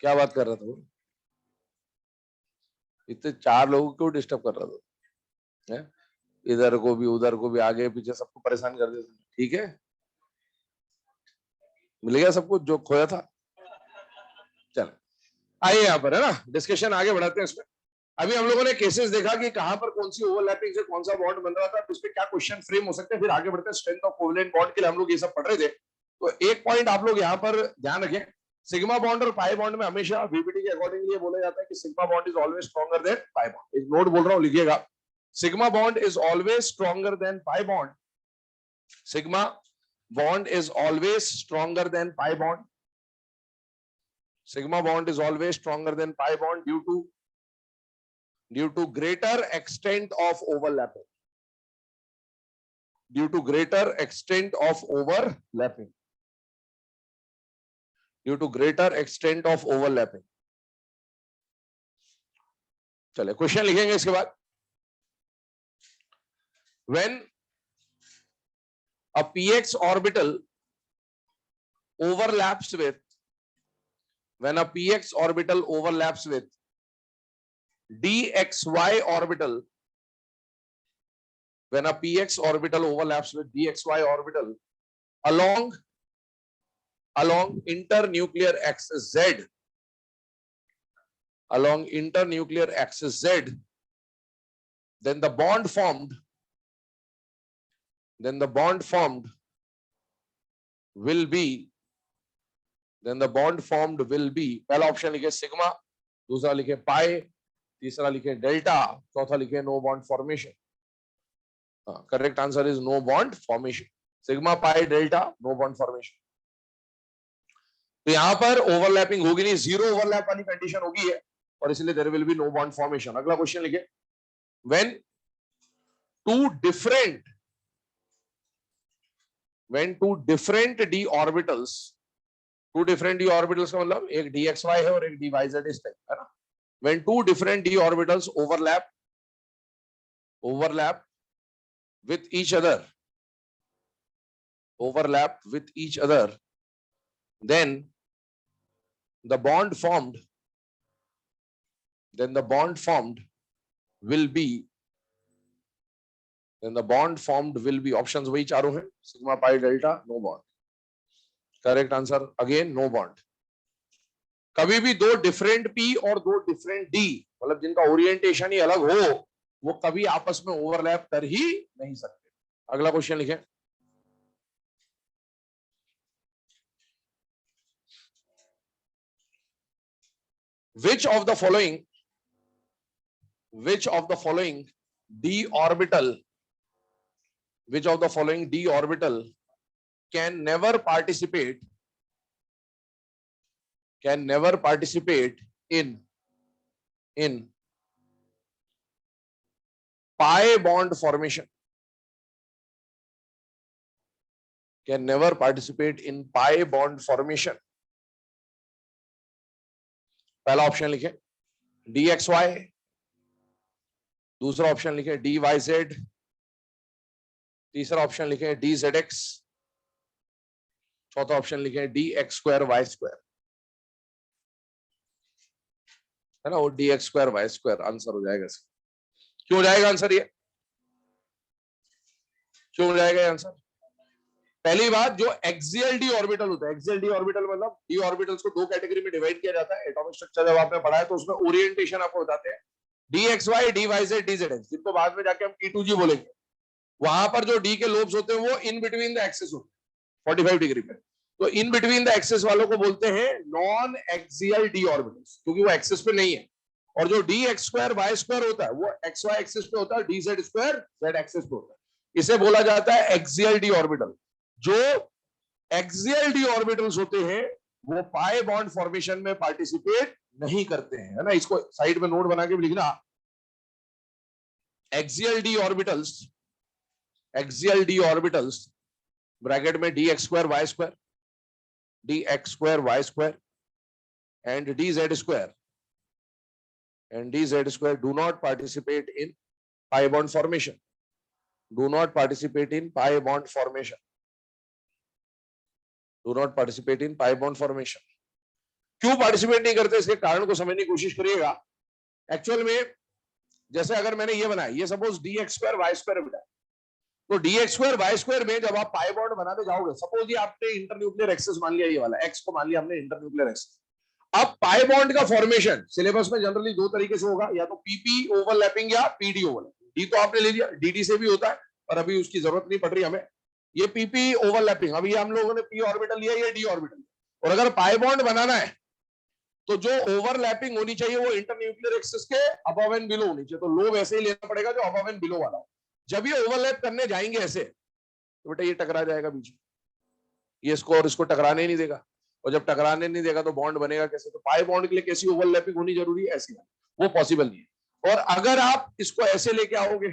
क्या बात कर रहा था वो? इतने 4 लोगों को डिस्टर्ब कर रहा था है? इधर को भी उधर को भी आगे पीछे सबको परेशान कर दिया। ठीक है, मिल गया सबको जो खोया था। चल आइए यहाँ पर, है ना, डिस्कशन आगे बढ़ाते हैं इसमें। अभी हम लोगों ने केसेस देखा कि कहां पर कौन सी ओवरलैपिंग से कौन सा बॉन्ड बन रहा था, तो उस पर क्या क्वेश्चन फ्रेम हो सकते हैं। फिर आगे बढ़ते हैं, स्ट्रेंथ ऑफ कोवेलेंट बॉन्ड के लिए हम लोग ये सब पढ़ रहे थे। तो एक पॉइंट आप लोग यहाँ पर ध्यान रखें, सिग्मा बॉन्ड और पाई बॉन्ड में हमेशा वीपीटी के अकॉर्डिंग ये बोला जाता है कि sigma bond is always stronger than pi bond. एक नोट बोल रहा हूँ, लिखिएगा, sigma bond is always stronger than pi bond. Sigma bond is always stronger than pi bond. Sigma bond is always stronger than pi bond due to greater extent of overlapping. Due to greater extent of overlapping. Due to greater extent of overlapping. चले question लिखेंगे इसके बाद। When a px orbital overlaps with, when a px orbital overlaps with dxy orbital, when a px orbital overlaps with dxy orbital along internuclear axis z, along internuclear axis z, then the bond formed will be, पहला option लिखे sigma, दूसरा लिखे pi, तीसरा लिखे delta, चौथा लिखे no bond formation. Correct answer is no bond formation. Sigma pi delta no bond formation. तो यहां पर ओवरलैपिंग होगी नहीं, जीरो ओवरलैप वाली कंडीशन होगी है, और इसलिए there will be no bond formation. अगला क्वेश्चन लिखे, when two different d orbitals, two different d orbitals का मतलब एक dxy है और एक dyz इस टाइप, है ना। When two different d orbitals overlap with each other, then the bond formed will be, options वही चारों हैं, sigma pi delta no bond. Correct answer again no bond. कभी भी दो डिफरेंट p और दो डिफरेंट d, मतलब जिनका ओरिएंटेशन ही अलग हो, वो कभी आपस में ओवरलैप कर ही नहीं सकते। अगला क्वेश्चन लिखें, which of the following d orbital can never participate in pi bond formation? Can never participate in pi bond formation. पहला ऑप्शन लिखे dxy, दूसरा ऑप्शन लिखे dyz, तीसरा ऑप्शन लिखे dzx, चौथा ऑप्शन लिखे dx स्क्वायर y स्क्वायर, है ना। वो dx square y square answer हो जाएगा इसका। क्यों हो जाएगा आंसर ये? क्यों हो जाएगा आंसर? पहली बात, जो एक्सियल डी ऑर्बिटल होता है, एक्सियल डी ऑर्बिटल मतलब डी ऑर्बिटल्स को दो कैटेगरी में डिवाइड किया जाता है। एटॉमिक स्ट्रक्चर जब आपने पढ़ा है तो उसमें ओरिएंटेशन आपको बताते हैं, dxy, dyz, dzx, जिनको बाद में जाके हम T2G बोलेंगे। वहां पर जो डी के लोब्स होते हैं वो इन बिटवीन द एक्सिस होते हैं 45 डिग्री पे। तो इन बिटवीन द एक्सिस वालों को बोलते हैं नॉन एक्सियल डी ऑर्बिटल्स, क्योंकि वो एक्सिस पे नहीं है। और जो d x square y square होता है वो एक्स वाई एक्सिस पे होता है, d z square z axis पे होता है। इसे बोला जाता है एक्सियल डी ऑर्बिटल। जो एक्सियल डी ऑर्बिटल्स होते हैं वो पाई बॉन्ड फॉर्मेशन में पार्टिसिपेट नहीं करते हैं, है ना। इसको साइड में नोट बना के भी लिखना, axial d orbitals axial d orbitals bracket में dx2 y2 dx2 y2 and dz2 do not participate in pi bond formation. Do not participate in pi bond formation. Do not participate in pi bond formation. क्यों participate नहीं करते, इसके कारण को समझने की कोशिश करिएगा. एक्चुअल में जैसे अगर मैंने ये बनाया, ये सपोज dx2 y2 बेटा, तो dx2 y2 में जब आप पाई बॉन्ड बनाते जाओगे, सपोज ये आपने इंटरन्यूक्लियर एक्सेस मान लिया, ये वाला x को मान लिया हमने इंटरन्यूक्लियर एक्सेस. अब पाई बॉन्ड का फॉर्मेशन सिलेबस में जनरली दो तरीके से होगा, या तो पीपी ओवरलैपिंग या पीडी ओवरलैपिंग. डी तो आपने ले लिया, डीडी से भी होता है और अभी उसकी जरूरत नहीं पड़ रही हमें. ये पीपी ओवरलैपिंग, अभी हम लोगों ने पी ऑर्बिटल लिया, ये डी ऑर्बिटल. और अगर पाई बॉन्ड बनाना है तो जो ओवरलैपिंग होनी चाहिए वो इंटरन्यूक्लियर एक्सिस के अबव एंड बिलो होनी चाहिए. तो लो वैसे ही लेना पड़ेगा जो अबव एंड बिलो वाला हो. जब ये ओवरलैप करने जाएंगे ऐसे, तो बेटा ये टकरा जाएगा बीच में, ये इसको और इसको टकराने नहीं देगा. और जब टकराने नहीं देगा तो बॉन्ड बनेगा कैसे? तो पाई बॉन्ड के लिए कैसी ओवरलैपिंग होनी जरूरी है? ऐसी, वो पॉसिबल नहीं है. और अगर आप इसको ऐसे लेके आओगे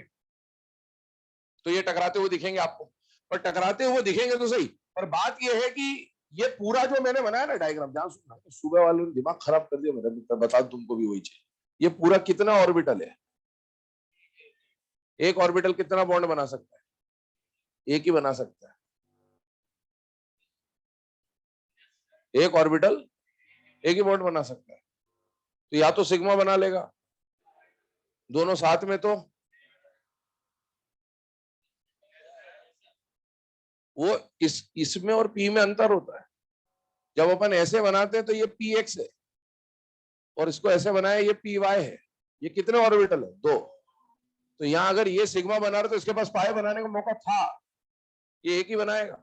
तो ये टकराते हुए दिखेंगे आपको, पर टकराते हुए दिखेंगे तो सही. पर बात ये है कि ये पूरा जो मैंने बनाया ना डायग्राम, ध्यान सुनना, सुबह वालों ने दिमाग खराब कर दिया मेरा, बता तुमको भी वही चाहिए. ये पूरा कितना ऑर्बिटल है? एक ऑर्बिटल कितना बॉन्ड बना सकता है? एक ही बना सकता है. एक ऑर्बिटल एक ही बॉन्ड बना सकता है. तो या तो सिग्मा बना लेगा, दोनों साथ में, तो वो इसमें और पी में अंतर होता है. जब अपन ऐसे बनाते हैं तो ये पी एक्स है, और इसको ऐसे बनाया ये पी वाई है. ये कितने ऑर्बिटल है? दो. तो यहां अगर ये सिग्मा बना रहे तो इसके पास पाई बनाने का मौका था, ये एक ही बनाएगा.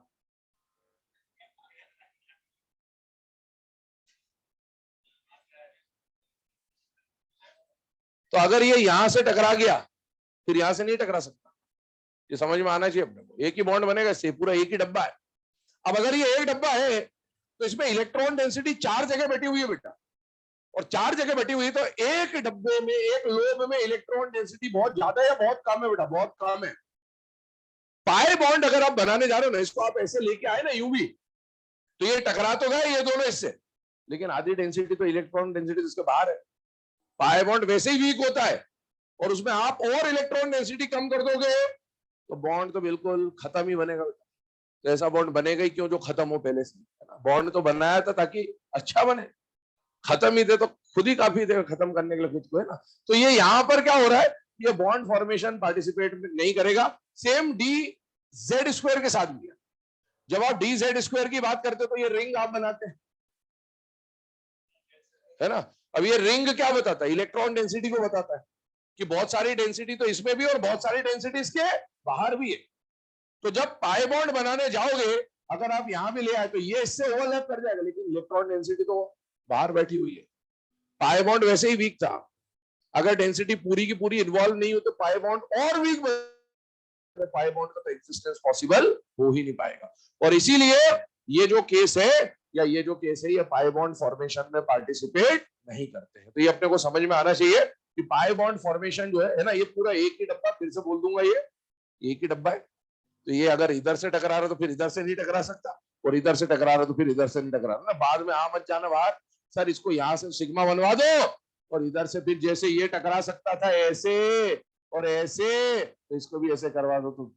तो अगर ये यहां से टकरा गया फिर यहां से नहीं टकरा सकता. ये समझ में आना चाहिए अपने को. एक ही बॉन्ड बनेगा, इससे पूरा एक ही डब्बा है. अब अगर ये एक डब्बा है तो इसमें इलेक्ट्रॉन डेंसिटी 4 जगह बैठी हुई है बेटा, और 4 जगह बैठी हुई है, तो एक डब्बे में, एक लोब में इलेक्ट्रॉन डेंसिटी बहुत ज्यादा है या बहुत कम है बेटा? बहुत कम है. पाई बॉन्ड अगर आप बनाने जा रहे हो ना, इसको आप ऐसे लेके आए ना यूवी, तो ये टकरा तो गए ये दोनों इससे, लेकिन आधी डेंसिटी तो इलेक्ट्रॉन डेंसिटी इसके बाहर है. पाई बॉन्ड वैसे ही वीक होता है, और उसमें आप और इलेक्ट्रॉन डेंसिटी कम कर दोगे तो बॉन्ड तो बिल्कुल खत्म ही बनेगा. तो ऐसा बॉन्ड बनेगा ही क्यों जो खत्म हो पहले से? बॉन्ड तो बनाया था ताकि अच्छा बने, खत्म ही थे तो खुद ही काफी थे खत्म करने के लिए खुद को, है ना. तो ये यहां पर क्या हो रहा है, ये बॉन्ड फॉर्मेशन पार्टिसिपेट नहीं करेगा. सेम डी जेड स्क्वायर के साथ भी है. जब आप डी जेड स्क्वायर की बात करते हो तो ये रिंग आप बनाते हैं, है ना. अब ये रिंग क्या बताता है? इलेक्ट्रॉन डेंसिटी को बताता है कि बहुत सारी डेंसिटी तो इसमें भी और बहुत सारी डेंसिटी इसके बाहर भी है. तो जब पाई बॉन्ड बनाने जाओगे, अगर आप यहां भी ले आए तो ये इससे ओवरलैप कर जाएगा, लेकिन इलेक्ट्रॉन डेंसिटी तो बाहर बैठी हुई है. पाई बॉन्ड वैसे ही वीक था, अगर डेंसिटी पूरी की पूरी इन्वॉल्व नहीं हो तो पाई बॉन्ड और वीक, पाई बॉन्ड का तो एग्जिस्टेंस पॉसिबल हो ही नहीं पाएगा. और इसीलिए ये जो केस है, या ये जो केस है, ये पाई बॉन्ड फॉर्मेशन में पार्टिसिपेट नहीं करते हैं. तो ये अपने को समझ में आना चाहिए कि पाई बॉन्ड फॉर्मेशन जो है ना, ये पूरा एक ही डब्बा, फिर से बोल दूंगा ये एक ही डब्बा है. तो ये अगर इधर से टकरा रहा तो फिर इधर से नहीं टकरा सकता, और इधर से टकरा रहा तो फिर इधर से नहीं टकरा रहा ना. बाद में आ मत जाना बाहर, सर इसको यहां से सिग्मा बनवा दो, और इधर से फिर जैसे ये टकरा सकता था ऐसे और ऐसे, तो इसको भी ऐसे करवा दो. तुम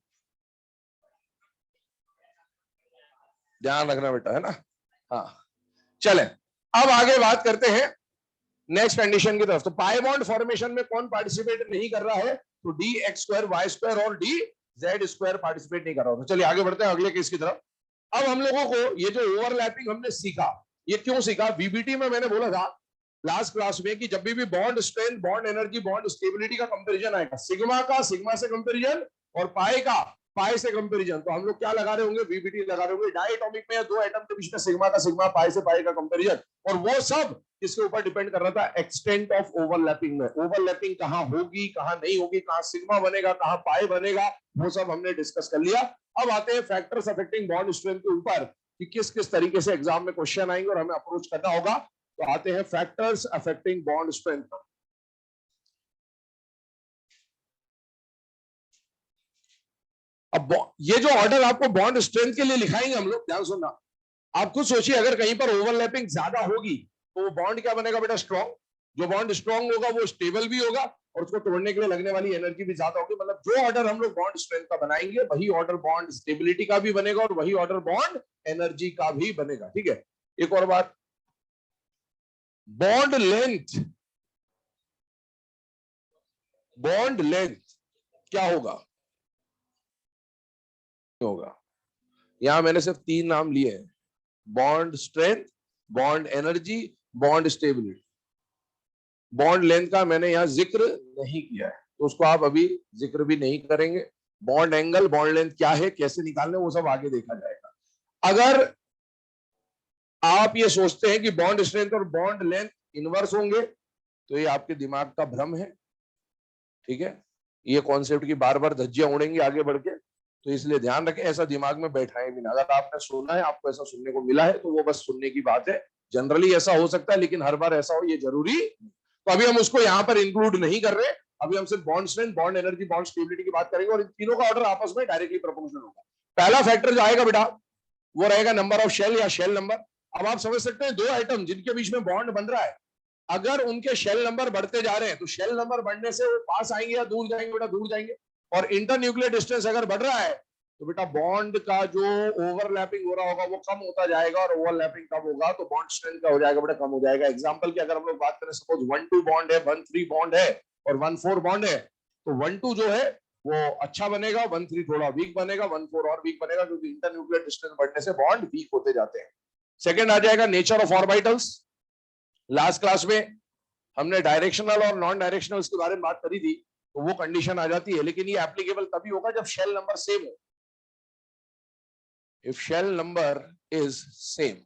ध्यान रखना बेटा, है ना. हाँ चले, अब आगे बात करते हैं नेक्स्ट कंडीशन की तरफ. तो पाई बॉन्ड फॉर्मेशन में कौन पार्टिसिपेट नहीं कर रहा है? तो d x square y square और डी जेड स्क्वायर पार्टिसिपेट नहीं कर रहा होता. चलिए आगे बढ़ते हैं अगले केस की तरफ. अब हम लोगों को ये जो ओवरलैपिंग हमने सीखा, ये क्यों सीखा? वीबीटी में मैंने बोला था लास्ट क्लास में कि जब भी bond strength, bond energy, bond stability का कंपैरिजन आएगा, सिग्मा का सिग्मा से कंपैरिजन और पाई का पाई से कंपैरिजन, तो हम लोग क्या लगा रहे होंगे? वीबीटी लगा रहे होंगे. डायटोमिक में दो एटम के बीच में सिग्मा का सिग्मा, पाई से पाई का कंपैरिजन, और वो सब इसके ऊपर डिपेंड कर रहा था एक्सटेंट ऑफ ओवरलैपिंग में. ओवरलैपिंग कहां होगी, कहां नहीं होगी, कहां सिग्मा बनेगा, कहां पाई बनेगा, वो सब हमने डिस्कस कर लिया. अब आते हैं फैक्टर्स अफेक्टिंग बॉन्ड स्ट्रेंथ के ऊपर कि किस किस तरीके से एग्जाम में क्वेश्चन आएंगे और हमें अप्रोच करना होगा. तो आते हैं फैक्टर्स अफेक्टिंग बॉन्ड स्ट्रेंथ पर. अब ये जो ऑर्डर आपको बॉन्ड स्ट्रेंथ के लिए लिखाएंगे हम लोग, ध्यान सुनना, आप खुद सोचिए अगर कहीं पर ओवरलैपिंग ज्यादा होगी तो वो बॉन्ड क्या बनेगा बेटा, स्ट्रॉन्ग। जो बॉन्ड स्ट्रॉन्ग होगा वो स्टेबल भी होगा और उसको तोड़ने के लिए लगने वाली एनर्जी भी ज्यादा होगी। मतलब जो ऑर्डर हम लोग बॉन्ड स्ट्रेंथ का बनाएंगे वही ऑर्डर बॉन्ड स्टेबिलिटी का भी बनेगा और वही ऑर्डर बॉन्ड एनर्जी का भी बनेगा। ठीक है, एक और बात, बॉन्ड लेंथ, बॉन्ड लेंथ क्या होगा, होगा, यहां मैंने सिर्फ 3 नाम लिए हैं, bond strength, bond energy, bond stability. Bond length का मैंने यहां जिक्र नहीं किया है तो उसको आप अभी जिक्र भी नहीं करेंगे। बॉन्ड एंगल, बॉन्ड लेंथ क्या है, कैसे निकालने, वो सब आगे देखा जाएगा। अगर आप ये सोचते हैं कि बॉन्ड स्ट्रेंथ और बॉन्ड लेंथ इनवर्स होंगे तो ये आपके दिमाग का भ्रम है। ठीक है, ये कॉन्सेप्ट की बार बार धज्जियां उड़ेंगी आगे बढ़ के, तो इसलिए ध्यान रखें, ऐसा दिमाग में बैठाएं भी ना। अगर आपने सुना है, आपको ऐसा सुनने को मिला है तो वो बस सुनने की बात है। जनरली ऐसा हो सकता है लेकिन हर बार ऐसा हो ये जरूरी। तो अभी हम उसको यहाँ पर इंक्लूड नहीं कर रहे, अभी हम सिर्फ bond strength, bond energy, bond stability की बात करेंगे और इन तीनों का ऑर्डर आपस में डायरेक्टली प्रोपोर्शनल होगा। पहला फैक्टर जो आएगा बेटा वो रहेगा नंबर ऑफ शेल या शेल नंबर। अब आप समझ सकते हैं दो आइटम जिनके बीच में बॉन्ड बन रहा है, अगर उनके शेल नंबर बढ़ते जा रहे हैं तो शेल नंबर बढ़ने से वो पास आएंगे या दूर जाएंगे बेटा, दूर जाएंगे। और इंटर न्यूक्लियर डिस्टेंस अगर बढ़ रहा है तो बेटा बॉन्ड का जो ओवरलैपिंग हो रहा होगा वो कम होता जाएगा और ओवरलैपिंग कम होगा तो बॉन्ड स्ट्रेंथ का हो जाएगा बेटा, कम हो जाएगा। एग्जांपल की अगर हम लोग बात करें, सपोज 1-2 बॉन्ड है, 1-3 बॉन्ड है और 1-4 बॉन्ड है, तो 1-2 जो है वो अच्छा बनेगा, 1-3 थोड़ा वीक बनेगा, 1-4 और वीक बनेगा क्योंकि इंटर न्यूक्लियर डिस्टेंस बढ़ने से बॉन्ड वीक होते जाते हैं। सेकेंड आ जाएगा nature of orbitals. Last class में हमने डायरेक्शनल और नॉन डायरेक्शनल के बारे में बात करी थी, तो वो कंडीशन आ जाती है, लेकिन ये एप्लीकेबल तभी होगा जब शेल नंबर सेम हो। If shell number is same,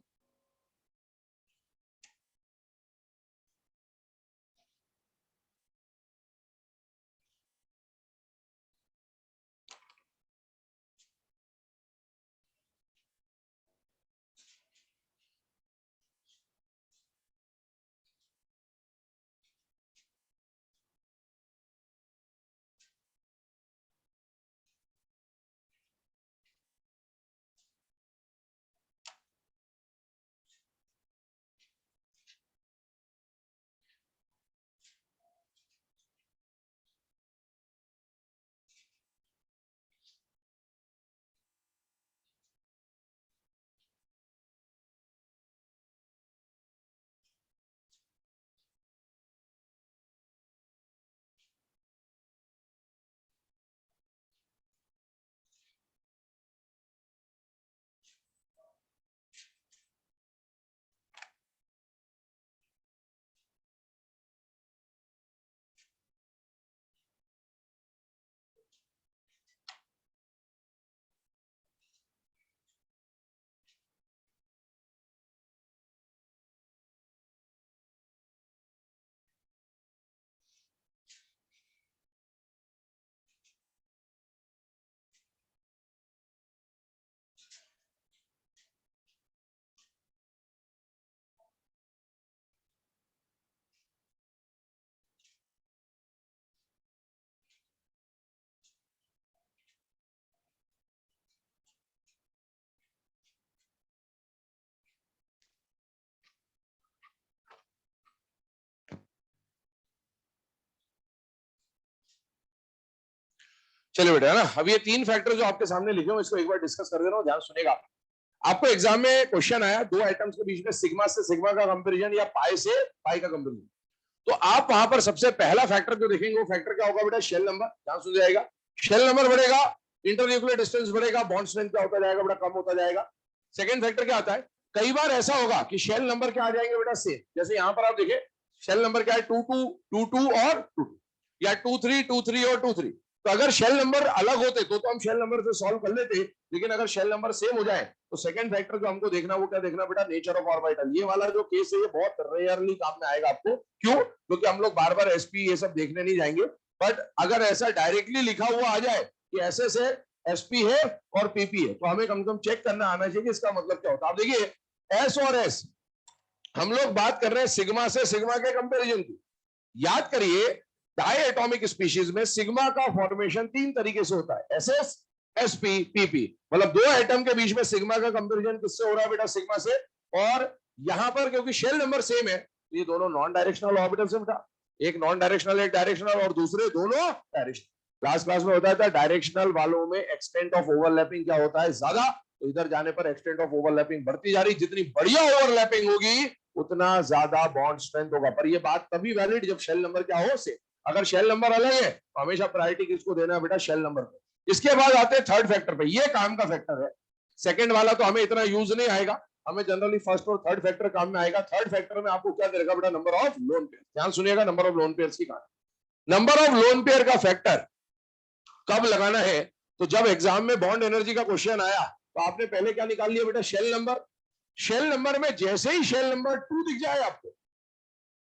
चलिए बेटा, है ना। अब ये 3 फैक्टर जो आपके सामने लिखे हो इसको एक बार डिस्कस कर दे रहा हूं, ध्यान सुनेगा। आपको एग्जाम में क्वेश्चन आया 2 आइटम्स के बीच में सिग्मा से सिग्मा का कंपैरिजन या पाई से पाई का कंपैरिजन, तो आप वहां पर सबसे पहला फैक्टर जो देखेंगे वो फैक्टर क्या होगा बेटा, शेल नंबर। ध्यान सुन जाएगा, शेल नंबर बढ़ेगा, इंटरन्यूक्लियर डिस्टेंस बढ़ेगा, बॉन्ड स्ट्रेंथ क्या होता जाएगा बेटा, कम होता जाएगा। सेकंड फैक्टर क्या आता है, कई बार ऐसा होगा कि शेल नंबर क्या आ जाएंगे बेटा, सेम। जैसे यहां पर आप देखिए शेल नंबर क्या है, 2-2, 2-2 और 2 या 2-3, 2-3 और 2-3। तो अगर शेल नंबर अलग होते तो हम शेल नंबर से सॉल्व कर लेते, लेकिन अगर शेल नंबर सेम हो जाए तो सेकंड फैक्टर जो हमको देखना वो क्या देखना बेटा, नेचर ऑफ ऑर्बिटल। ये वाला जो केस है ये बहुत रेयरली काम में आएगा आपको, क्यों, क्योंकि हम लोग बार बार एसपी ये सब देखने नहीं जाएंगे। बट अगर ऐसा डायरेक्टली लिखा हुआ आ जाए कि ऐसे से एसपी है और पीपी है तो हमें कम से कम चेक करना आना चाहिए कि इसका मतलब क्या होता है। आप देखिए एस और एस, हम लोग बात कर रहे हैं सिग्मा से सिग्मा के कंपैरिजन की। याद करिए डाई एटॉमिक स्पीशीज में सिग्मा का फॉर्मेशन 3 तरीके से होता है, एसएस, sp pp, मतलब दो एटम के बीच में सिग्मा का कंपैरिजन किससे हो रहा है बेटा? सिग्मा से। और यहां पर क्योंकि शेल नंबर सेम है, ये दोनों नॉन डायरेक्शनल ऑर्बिटल से बेटा, एक नॉन डायरेक्शनल एक डायरेक्शनल, और दूसरे दोनों डायरेक्शनल। लास्ट क्लास में होता था डायरेक्शनल वालों में एक्सटेंट ऑफ ओवरलैपिंग क्या होता है? ज्यादा। तो इधर जाने पर एक्सटेंट ऑफ ओवरलैपिंग बढ़ती जा रही, जितनी बढ़िया ओवरलैपिंग होगी उतना ज्यादा बॉन्ड स्ट्रेंथ होगा। पर ये बात तभी वैलिड जब शेल नंबर क्या हो से। अगर शेल नंबर अलग है तो हमेशा प्रायोरिटी किसको देना है बेटा? शेल नंबर पे। इसके बाद आते हैं थर्ड फैक्टर पे, ये काम का फैक्टर है। सेकंड वाला तो हमें इतना यूज नहीं आएगा, हमें जनरली फर्स्ट और थर्ड फैक्टर काम में आएगा। थर्ड फैक्टर में आपको क्या देगा बेटा? Number of lone pair. ध्यान सुनिएगा, नंबर ऑफ लोन पेयर की कहानी। नंबर ऑफ लोन पेयर का फैक्टर कब लगाना है? तो जब एग्जाम में बॉन्ड एनर्जी का क्वेश्चन आया तो आपने पहले क्या निकाल लिया बेटा? Shell number. शेल नंबर में जैसे ही शेल नंबर 2 दिख जाए आपको,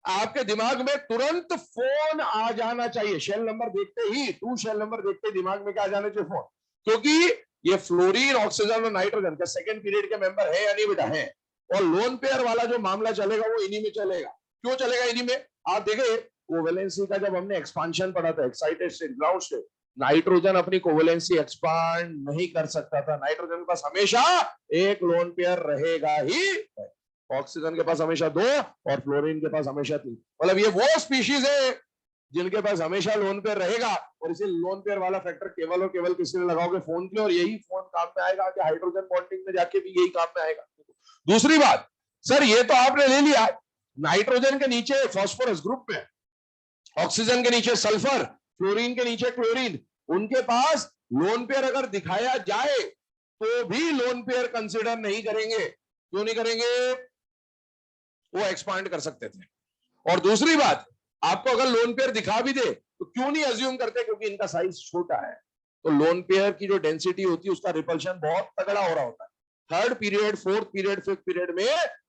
आपके दिमाग में तुरंत फोन आ जाना चाहिए। शेल नंबर देखते ही, 2 शेल नंबर देखते ही दिमाग में क्या आ जाना चाहिए? फोन। क्योंकि ये फ्लोरीन, ऑक्सीजन और नाइट्रोजन का सेकंड पीरियड के मेंबर है या नहीं बेटा? है। और लोन पेयर वाला जो मामला चलेगा वो इन्हीं में चलेगा। क्यों चलेगा इन्हीं में? आप देखें कोवेलेंसी का जब हमने एक्सपांशन पढ़ा था, excited state, ground state, nitrogen अपनी कोवेलेंसी एक्सपांड नहीं कर सकता था। नाइट्रोजन के पास हमेशा एक लोन पेयर रहेगा ही, ऑक्सीजन के पास हमेशा 2 और फ्लोरीन के पास हमेशा 3। मतलब ये वो स्पीशीज है जिनके पास हमेशा लोन पेयर रहेगा। और इसे लोन पेयर वाला फैक्टर केवल और केवल किसके लिए लगाओगे? फोन के लिए। और यही फोन काम में आएगा कि हाइड्रोजन बॉन्डिंग में जाके भी यही काम में आएगा। दूसरी बात, सर ये तो आपने ले लिया, नाइट्रोजन के नीचे फॉस्फोरस ग्रुप में, ऑक्सीजन के नीचे सल्फर, फ्लोरीन के नीचे क्लोरीन, उनके पास लोन पेयर अगर दिखाया जाए तो भी लोन पेयर कंसिडर नहीं करेंगे। क्यों नहीं करेंगे? वो एक्सपांड कर सकते थे। और दूसरी बात, आपको अगर लोन पेयर दिखा भी दे तो क्यों नहीं अज्यूम करते? क्योंकि इनका साइज छोटा है। तो लोन पेयर की जो डेंसिटी होती है उसका रिपल्शन बहुत तगड़ा हो रहा होता है। Third period, fourth period, fifth period में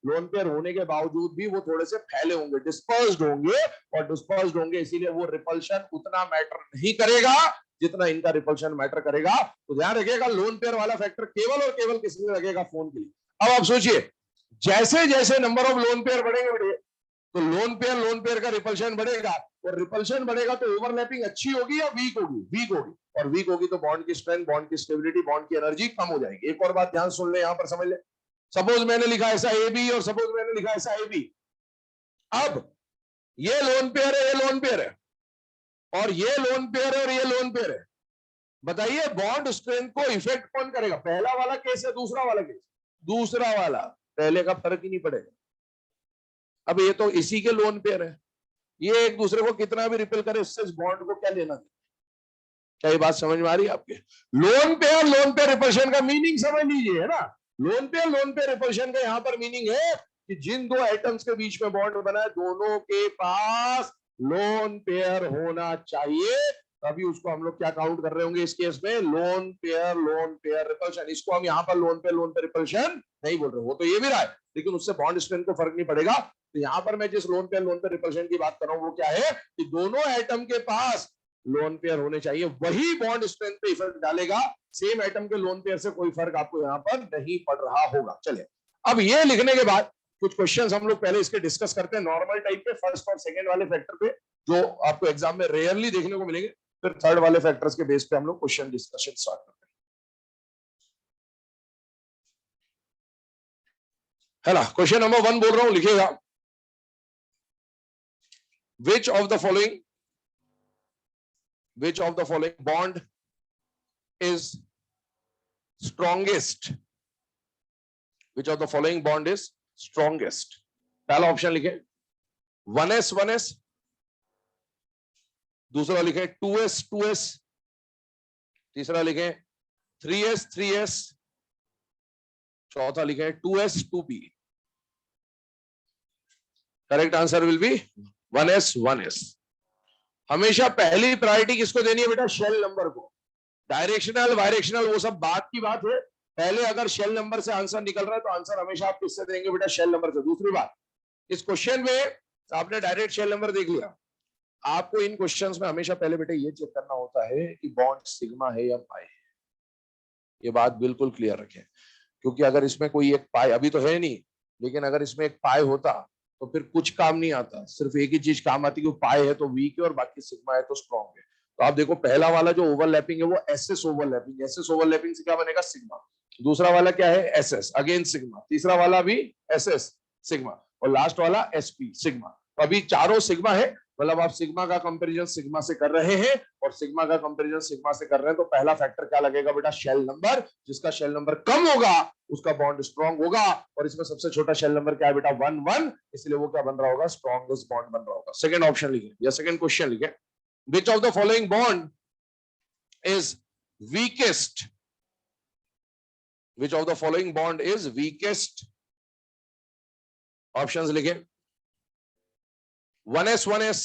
लोन पेयर होने के बावजूद भी वो थोड़े से फैले होंगे, डिस्पर्स्ड होंगे, और डिस्पर्स्ड होंगे इसीलिए वो रिपल्शन उतना मैटर नहीं करेगा जितना इनका रिपल्शन मैटर करेगा। तो ध्यान रखिएगा, लोन पेयर वाला फैक्टर केवल और केवल किस लिए लगेगा? फोन के लिए। अब आप सोचिए, जैसे जैसे नंबर ऑफ लोन पेयर बढ़ेंगे तो लोन पेयर का रिपल्शन बढ़ेगा, और रिपल्शन बढ़ेगा तो ओवरलैपिंग अच्छी होगी या वीक होगी? वीक होगी। और वीक होगी तो बॉन्ड की स्ट्रेंथ, बॉन्ड की स्टेबिलिटी, बॉन्ड की एनर्जी कम हो जाएगी। एक और बात ध्यान सुन ले, यहां पर समझ ले। सपोज मैंने लिखा ऐसा ए बी और सपोज मैंने लिखा ऐसा ए बी। अब ये लोन पेयर है, ये लोन पेयर है, और ये लोन पेयर है और ये लोन पेयर है। बताइए बॉन्ड स्ट्रेंथ को इफेक्ट कौन करेगा? पहला वाला केस है दूसरा वाला केस? दूसरा वाला। पहले का फर्क ही नहीं पड़ेगा। अब ये तो इसी के लोन पेयर है, ये एक दूसरे को कितना भी रिपेल करे, उससे बॉन्ड को क्या लेना? क्या ये बात समझ में आ रही है आपके? लोन पेयर रिपल्शन का मीनिंग समझ लीजिए, है ना? लोन पेयर रिपल्शन का यहां पर मीनिंग है कि जिन दो एटम्स के बीच में बॉन्ड बना है दोनों के पास लोन पेयर होना चाहिए, तभी उसको हम लोग क्या काउंट कर रहे होंगे इस केस में? Loan pair repulsion. इसको हम यहाँ पर लोन पेयर रिपल्शन नहीं बोल रहे। वो तो ये भी रहा है, लेकिन उससे बॉन्ड स्ट्रेंथ को फर्क नहीं पड़ेगा। तो यहाँ पर मैं जिस लोन पेयर रिपल्शन की बात कर रहा हूँ वो क्या है कि दोनों एटम के पास लोन पेयर होने चाहिए, वही बॉन्ड स्ट्रेंथ पे इफेक्ट डालेगा। सेम एटम के लोन पेयर से कोई फर्क आपको यहाँ पर नहीं पड़ रहा होगा। चलिए, अब ये लिखने के बाद कुछ क्वेश्चंस हम लोग पहले इसके डिस्कस करते हैं, नॉर्मल टाइप पे, फर्स्ट और सेकंड वाले फैक्टर पे, जो आपको एग्जाम में रेयरली देखने को मिलेंगे। फिर थर्ड वाले फैक्टर्स के बेस पे हम लोग क्वेश्चन डिस्कशन स्टार्ट करते हैं, है ना? क्वेश्चन नंबर 1 बोल रहा हूं, लिखिएगा। Which of the following bond is strongest? Which of the following bond is strongest? पहला ऑप्शन लिखे 1s 1s, दूसरा लिखे 2s 2s, तीसरा लिखे 3s 3s, चौथा लिखे 2s 2p। Correct answer will be 1s 1s। हमेशा पहली प्रायोरिटी किसको देनी है बेटा? शेल नंबर को। डायरेक्शनल वायरेक्शनल वो सब बात की बात है, पहले अगर शेल नंबर से आंसर निकल रहा है तो आंसर हमेशा आप किससे देंगे बेटा? शेल नंबर से। दूसरी बात, इस क्वेश्चन में आपने डायरेक्ट शेल नंबर देख लिया, आपको इन क्वेश्चंस में हमेशा पहले बेटा ये चेक करना होता है कि बॉन्ड सिग्मा है या पाई है। ये बात बिल्कुल क्लियर रखें, क्योंकि अगर इसमें कोई एक पाई, अभी तो है नहीं, लेकिन अगर इसमें एक पाई होता तो फिर कुछ काम नहीं आता, सिर्फ एक ही चीज काम आती कि पाई है तो वीक है और बाकी सिग्मा है तो स्ट्रॉन्ग है। तो आप देखो पहला वाला जो ओवरलैपिंग है वो एसएस ओवरलैपिंग, एसएस ओवरलैपिंग से क्या बनेगा सिग्मा, दूसरा वाला क्या है एसएस अगेन सिग्मा, तीसरा वाला भी एसएस सिग्मा और लास्ट वाला एसपी सिग्मा। तो अभी चारों सिग्मा है, मतलब आप सिग्मा का कंपैरिजन सिग्मा से कर रहे हैं और सिग्मा का कंपैरिजन सिग्मा से कर रहे हैं, तो पहला फैक्टर क्या लगेगा बेटा शेल नंबर, जिसका शेल नंबर कम होगा उसका बॉन्ड स्ट्रॉन्ग होगा और इसमें सबसे छोटा शेल नंबर क्या है बेटा 1 1, इसलिए वो क्या बन रहा होगा स्ट्रॉन्गेस्ट बॉन्ड बन रहा होगा। सेकंड ऑप्शन लिखे या सेकंड क्वेश्चन लिखे, which of the following bond is weakest, which of the following bond is weakest, options लिखे 1s 1s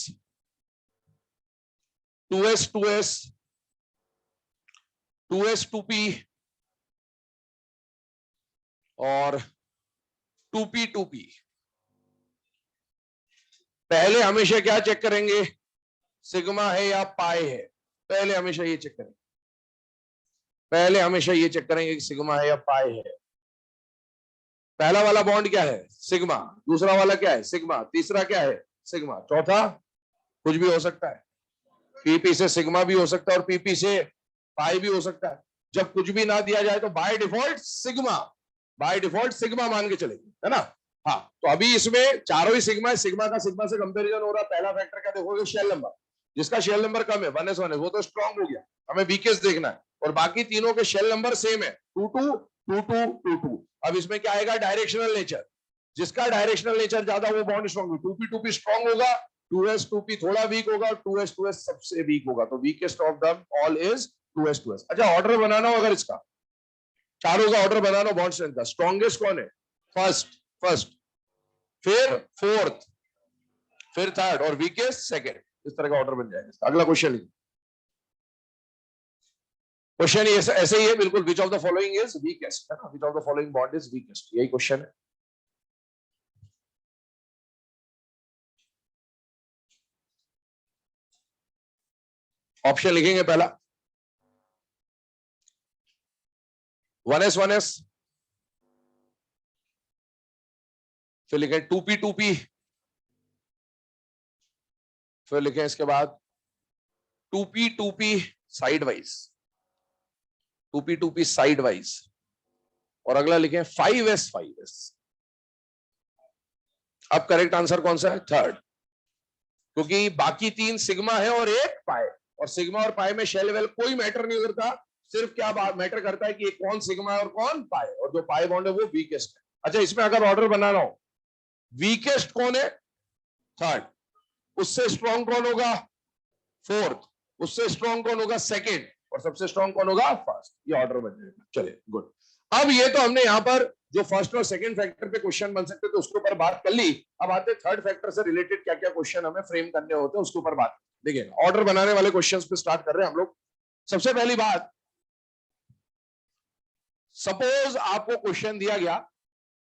2s 2s 2s 2p और 2p 2p। पहले हमेशा क्या चेक करेंगे सिग्मा है या पाई है, पहले हमेशा ये चेक करेंगे, पहले हमेशा ये चेक करेंगे कि सिग्मा है या पाई है। पहला वाला बॉन्ड क्या है सिग्मा, दूसरा वाला क्या है सिग्मा, तीसरा क्या है सिग्मा, चौथा कुछ भी हो सकता है, पीपी से सिग्मा भी हो सकता है और पीपी से पाई भी हो सकता है। जब कुछ भी ना दिया जाए तो by default sigma, by default sigma मान के चलेंगे, है ना। हाँ तो अभी इसमें चारों ही सिग्मा है, सिग्मा का सिग्मा से कंपैरिजन हो रहा है। पहला फैक्टर क्या देखोगे शेल नंबर, जिसका शेल नंबर कम है 1s 1s वो तो स्ट्रॉन्ग हो गया, हमें वीकेस्ट देखना है और बाकी तीनों के शेल नंबर सेम है 2 2 2 2 2 2। अब इसमें क्या आएगा डायरेक्शनल नेचर, जिसका डायरेक्शनल नेचर ज्यादा वो bond strong, 2p 2p strong होगा, 2s 2p थोड़ा वीक होगा, 2s 2s सबसे वीक होगा, तो weakest of the all is 2s 2s। अच्छा ऑर्डर बनाना हो अगर इसका चारों का ऑर्डर बनाना बॉन्ड स्ट्रेंथ का, स्ट्रॉन्गेस्ट कौन है फर्स्ट, फिर फोर्थ, फिर थर्ड और वीकेस्ट सेकंड, इस तरह का ऑर्डर बन जाएगा। अगला क्वेश्चन क्वेश्चन ऐसे ही है बिल्कुल, which of the following is weakest, है ना, which of the following bond is weakest, यही क्वेश्चन है। ऑप्शन लिखेंगे पहला 1s 1s, फिर लिखें 2p 2p, फिर लिखें इसके बाद 2p 2p side wise, 2p 2p side wise और अगला लिखें 5s 5s। अब करेक्ट आंसर कौन सा है थर्ड, क्योंकि बाकी तीन सिग्मा है और एक पाई, और सिग्मा और पाई में शेल वेल कोई मैटर नहीं करता, सिर्फ क्या मैटर करता है कि कौन सिग्मा है और कौन पाई, और जो पाई बॉन्ड है वो वीकेस्ट है। अच्छा इसमें अगर ऑर्डर बनाना हो वीकेस्ट कौन है थर्ड, उससे स्ट्रॉन्ग कौन होगा फोर्थ, उससे स्ट्रॉन्ग कौन होगा सेकंड और सबसे स्ट्रॉन्ग कौन होगा फर्स्ट, ये ऑर्डर बन जाएगा। चलिए गुड। अब ये तो हमने यहां पर जो फर्स्ट और सेकंड फैक्टर पे क्वेश्चन बन सकते थे उसके ऊपर बात कर ली। अब आते थर्ड फैक्टर से रिलेटेड क्या क्या क्वेश्चन हमें फ्रेम करने होते हैं उसके ऊपर बात। देखिए ऑर्डर बनाने वाले क्वेश्चंस पे स्टार्ट कर रहे हैं हम लोग। सबसे पहली बात, सपोज आपको क्वेश्चन दिया गया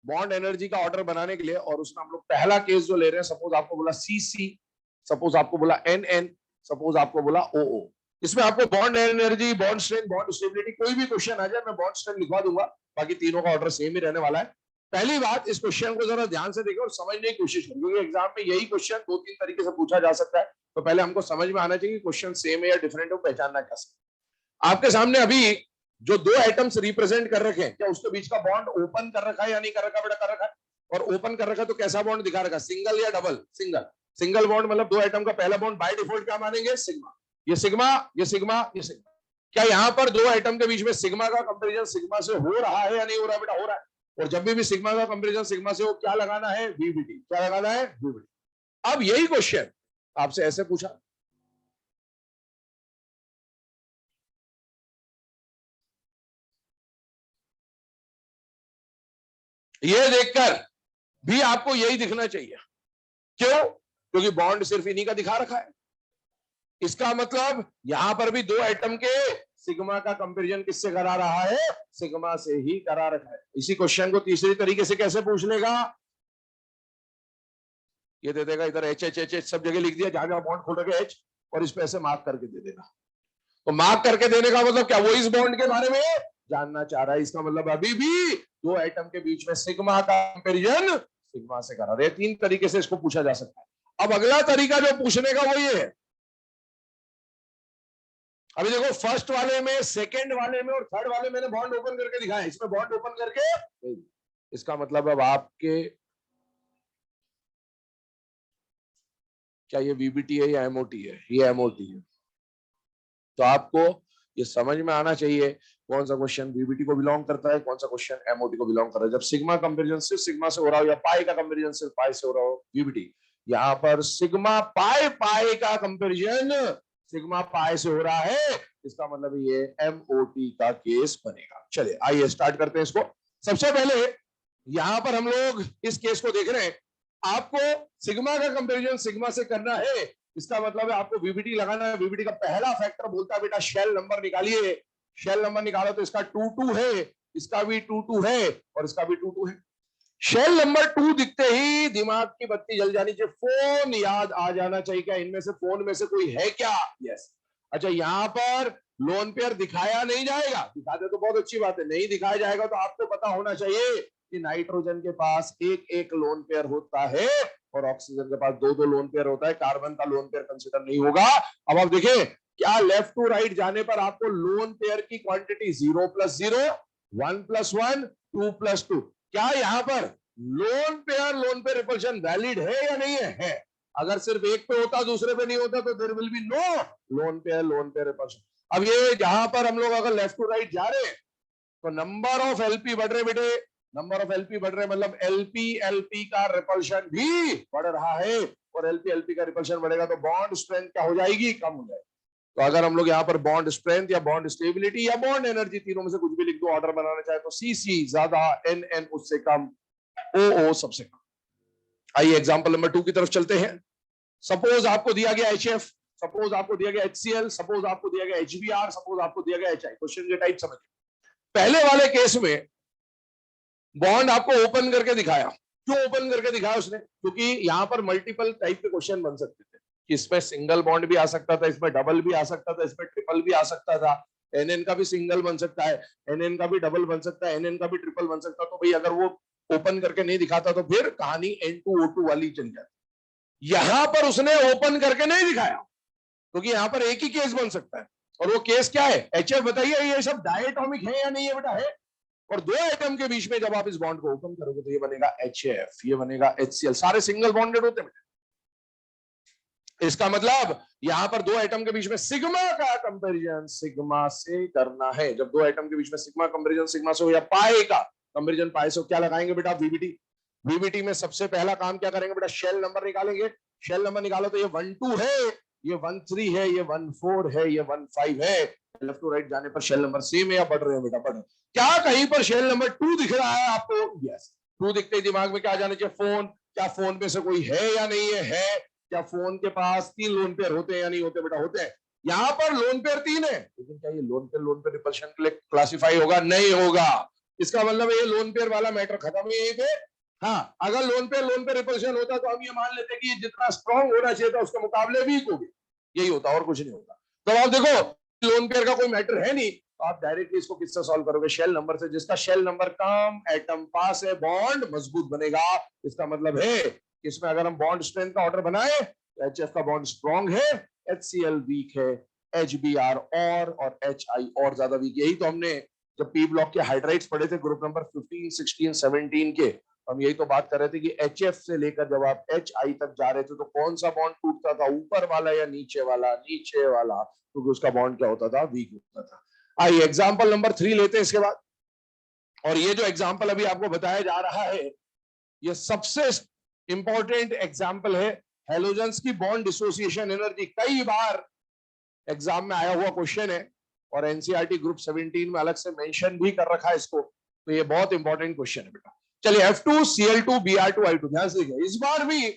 बॉन्ड एनर्जी का ऑर्डर बनाने के लिए, और उसमें हम लोग पहला केस जो ले रहे हैं, सपोज आपको बोला CC, सपोज आपको बोला NN, सपोज आपको बोला OO। इसमें आपको bond energy, bond strength, bond stability कोई भी क्वेश्चन आ जाए मैं बॉन्ड स्ट्रेंथ लिखवा दूंगा, बाकी तीनों का ऑर्डर सेम ही रहने वाला है। पहली बात, इस क्वेश्चन को जरा ध्यान से देखो और समझने की कोशिश करो, क्योंकि एग्जाम में यही क्वेश्चन 2-3 तरीके से पूछा जा सकता है, तो पहले हमको समझ में आना चाहिए क्वेश्चन सेम है या डिफरेंट है, पहचानना कैसे। आपके सामने अभी जो दो आइटम्स रिप्रेजेंट कर रखे हैं, क्या उसके बीच का बॉन्ड ओपन कर रखा है या नहीं कर रखा बेटा, कर रखा है। और ओपन कर रखा है तो कैसा बॉन्ड दिखा रखा है, सिंगल या डबल, सिंगल। सिंगल बॉन्ड मतलब दो आइटम का पहला बॉन्ड बाय डिफॉल्ट क्या मानेंगे सिग्मा, ये सिग्मा, ये सिग्मा, ये सिग्मा। क्या यहाँ पर दो आइटम के बीच में सिग्मा का कंपैरिजन सिग्मा से हो रहा है या नहीं हो रहा बेटा, हो रहा है। और जब भी सिग्मा का कंपैरिजन सिग्मा से हो क्या लगाना है VBT, क्या लगाना है VBT। अब यही क्वेश्चन आपसे ऐसे पूछा, ये देखकर भी आपको यही दिखना चाहिए, क्यों, क्योंकि बॉन्ड सिर्फ इन्हीं का दिखा रखा है। इसका मतलब यहां पर भी दो आइटम के सिग्मा का कंपैरिजन किससे करा रहा है, सिग्मा से ही करा रखा है। इसी क्वेश्चन को तीसरी तरीके से कैसे पूछ लेगा, ये दे देगा इधर H सब जगह लिख दिया, जहां जहां बॉन्ड खोल रखे H, और इस पे ऐसे मार्क करके दे देगा। तो मार्क करके देने का मतलब क्या, वो इस बॉन्ड के बारे में जानना चाह रहा है। इसका मतलब अभी भी दो आइटम के बीच में सिग्मा का कंपैरिजन सिग्मा से करा रहे। 3 तरीके से इसको पूछा जा सकता है। अब अगला तरीका जो पूछने का वो ये है, अभी देखो फर्स्ट वाले में, सेकंड वाले में और थर्ड वाले मैंने बॉन्ड ओपन करके दिखाया, इसमें बॉन्ड ओपन करके, इसका मतलब अब आपके, क्या ये वीबीटी है या एमओटी है? ये एमओटी है। तो आपको ये समझ में आना चाहिए कौन सा क्वेश्चन वीबीटी को बिलोंग करता है, कौन सा क्वेश्चन एमओटी को बिलोंग करता है। जब सिग्मा कंपैरिजन सिर्फ सिग्मा से हो रहा हो या पाई का कंपैरिजन सिर्फ पाई से हो रहा हो, वीबीटी। यहाँ पर सिग्मा पाई पाई का कंपैरिजन सिग्मा पाई से हो रहा है, इसका मतलब ये एमओटी का केस बनेगा। चलिए आइए स्टार्ट करते हैं इसको। सबसे पहले यहां पर हम लोग इस केस को देख रहे हैं, आपको सिग्मा का कंपैरिजन सिग्मा से करना है, इसका मतलब है आपको वीबीटी लगाना है। वीबीटी का पहला फैक्टर बोलता है बेटा शेल नंबर निकालिए, शेल नंबर निकालो तो इसका 2 है, इसका भी 2 है और इसका भी 2 है। शेल नंबर 2 दिखते ही दिमाग की बत्ती जल जानी चाहिए, फोन याद आ जाना चाहिए। क्या इनमें से फोन में से कोई है क्या? यस। अच्छा यहां पर लोन पेयर दिखाया नहीं जाएगा, दिखाते तो बहुत अच्छी बात है, नहीं दिखाया जाएगा तो आपको पता होना चाहिए कि नाइट्रोजन के पास एक एक लोन पेयर होता है और ऑक्सीजन के पास 2 लोन पेयर होता है, कार्बन का लोन पेयर कंसिडर नहीं होगा। अब आप देखें क्या लेफ्ट टू राइट जाने पर आपको लोन पेयर की क्वांटिटी 0 + 0, 1 + 1, 2 + 2, क्या यहां पर लोन पेयर रिपल्शन वैलिड है या नहीं है? अगर सिर्फ एक पे होता दूसरे पे नहीं होता तो there will be no lone pair repulsion. अब ये जहां पर हम लोग अगर लेफ्ट टू राइट जा रहे हैं तो नंबर ऑफ एलपी बढ़ रहे बेटे, नंबर ऑफ एलपी बढ़ रहे मतलब एलपी एलपी का रिपल्शन भी बढ़ रहा है, और एलपी एलपी का रिपल्शन बढ़ेगा तो बॉन्ड स्ट्रेंथ क्या हो जाएगी? कम हो जाएगी। तो अगर हम लोग यहाँ पर बॉन्ड स्ट्रेंथ या बॉन्ड स्टेबिलिटी या बॉन्ड एनर्जी तीनों में से कुछ भी लिख दो, ऑर्डर बनाना चाहे तो सीसी ज्यादा, एन एन उससे कम, ओ ओ सबसे कम। आइए एग्जांपल नंबर 2 की तरफ चलते हैं। सपोज आपको दिया गया HF, सपोज आपको दिया गया HCl, सपोज आपको दिया गया HBr, सपोज आपको दिया गया HI। क्वेश्चन के टाइप समझिए। पहले वाले केस में बॉन्ड आपको ओपन करके दिखाया, क्यों ओपन करके दिखाया उसने? क्योंकि यहां पर मल्टीपल टाइप के क्वेश्चन बन सकते थे कि इसमें सिंगल बॉन्ड भी आ सकता था, इसमें डबल भी आ सकता था, इसमें ट्रिपल भी आ सकता था, एनएन का भी सिंगल बन सकता है, एनएन का भी डबल बन सकता है, एनएन का भी ट्रिपल बन सकता है। तो भाई अगर वो ओपन करके नहीं दिखाता तो फिर कहानी N2O2 वाली चल जाती। यहां पर उसने ओपन करके नहीं दिखाया क्योंकि यहां पर एक ही केस बन सकता है, और वो केस क्या है? HF। बताइए ये सब डायटोमिक है या नहीं है बेटा? है। और 2 एटम के बीच में जब आप इस बॉन्ड को ओपन करोगे तो ये बनेगा HF, ये बनेगा HCl, सारे सिंगल बॉन्डेड होते हैं। इसका मतलब यहां पर 2 एटम के बीच में सिग्मा का कंपैरिजन सिग्मा से करना है। जब 2 एटम के बीच में सिग्मा कंपैरिजन सिग्मा से हो या पाई का कंपैरिजन पाई से हो, क्या लगाएंगे बेटा? वीबीटी। वीबीटी में सबसे पहला काम क्या करेंगे बेटा? शेल नंबर निकालेंगे। शेल नंबर निकालो तो ये 1 2 है, ये 1 3 है, ये 1 4 है, ये 1 5 है। लेफ्ट टू राइट जाने पर शेल नंबर सेम है या बढ़ रहे हैं बेटा? बढ़ रहे। क्या कहीं पर शेल नंबर 2 दिख रहा है आपको? यस। 2 दिखते ही दिमाग में क्या जाना चाहिए? फोन। क्या फोन में से कोई है या नहीं है? है। क्या फोन के पास 3 लोन पेयर होते हैं या नहीं होते बेटा? होते हैं। यहां पर लोन पेयर 3 है, लेकिन क्या ये लोन पेयर रिपल्शन के लिए क्लासिफाई होगा? नहीं होगा। इसका मतलब ये लोन पेयर वाला मैटर खत्म है यहीं पे। हाँ, अगर लोन पेयर रिपल्शन होता तो हम ये मान लेते कि जितना स्ट्रॉन्ग होना चाहिए था उसके मुकाबले वीक हो गया, यही होता और कुछ नहीं होता। तो आप देखो लोन पेयर का कोई मैटर है नहीं, तो आप डायरेक्टली इसको किससे सॉल्व करोगे? शेल नंबर से। जिसका शेल नंबर कम, एटम पास है, बॉन्ड मजबूत बनेगा। इसका मतलब है इसमें अगर हम बॉन्ड स्ट्रेंथ का ऑर्डर बनाए तो HF का बॉन्ड स्ट्रॉन्ग है, HCl वीक है, HBr और HI और ज्यादा वीक। यही तो हमने जब पी ब्लॉक के हाइड्राइड्स पढ़े थे ग्रुप नंबर 15, 16, 17 के, हम यही तो बात कर रहे थे कि HF से लेकर जब आप HI तक जा रहे थे तो कौन सा बॉन्ड टूटता था? ऊपर वाला या नीचे वाला? नीचे वाला, क्योंकि उसका बॉन्ड क्या होता था? वीक होता था। आइए एग्जाम्पल नंबर 3 लेते हैं इसके बाद। और ये जो एग्जाम्पल अभी आपको बताया जा रहा है ये सबसे इंपॉर्टेंट एग्जाम्पल है हेलोजेंस की बॉन्ड डिसोसिएशन एनर्जी। कई बार एग्जाम में आया हुआ क्वेश्चन है और एनसीईआरटी ग्रुप 17 में अलग से मेंशन भी कर रखा है इसको, तो ये बहुत इंपॉर्टेंट क्वेश्चन है बेटा। चलिए F2Cl2Br2I2 ध्यान से देखिए। इस बार भी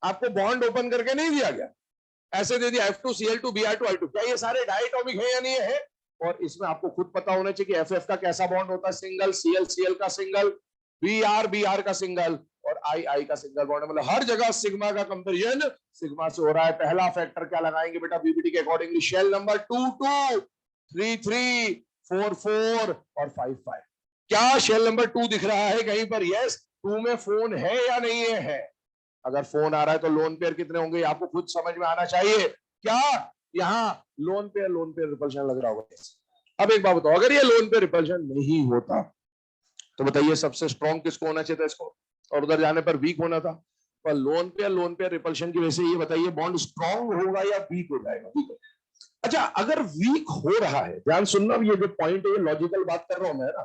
आपको बॉन्ड ओपन करके नहीं दिया गया, ऐसे दे दिया F2Cl2Br2I2। क्या ये सारे डायटोमिक है या नहीं है? और इसमें आपको खुद पता होना चाहिए कि FF का कैसा बॉन्ड होता है? सिंगल। Cl का सिंगल, Br का सिंगल और I का सिंगल बॉन्ड। मतलब हर जगह सिग्मा का कंपैरिजन सिग्मा से हो रहा है। पहला फैक्टर क्या लगाएंगे बेटा? बीबीटी के अकॉर्डिंगली शेल नंबर 2 2, 3 3, 4 4 और 5 5। क्या शेल नंबर 2 दिख रहा है कहीं पर? यस। 2 में फोन है या नहीं है? अगर फोन आ रहा है तो लोन पेयर कितने होंगे आपको खुद समझ में आना चाहिए। क्या यहाँ लोन पे रिपल्शन लग रहा होगा। अब एक बात बताओ, अगर ये लोन पे रिपल्शन नहीं होता तो बताइए सबसे स्ट्रॉन्ग किसको होना चाहिए था इसको, और उधर जाने पर वीक होना था। पर लोन पे रिपल्शन की वजह से ये बताइए बॉन्ड स्ट्रॉन्ग होगा या वीक हो जाएगा? वीक हो। अच्छा, अगर वीक हो रहा है, ध्यान सुनना, ये जो पॉइंट है ये लॉजिकल बात कर रहा हूं मैं ना,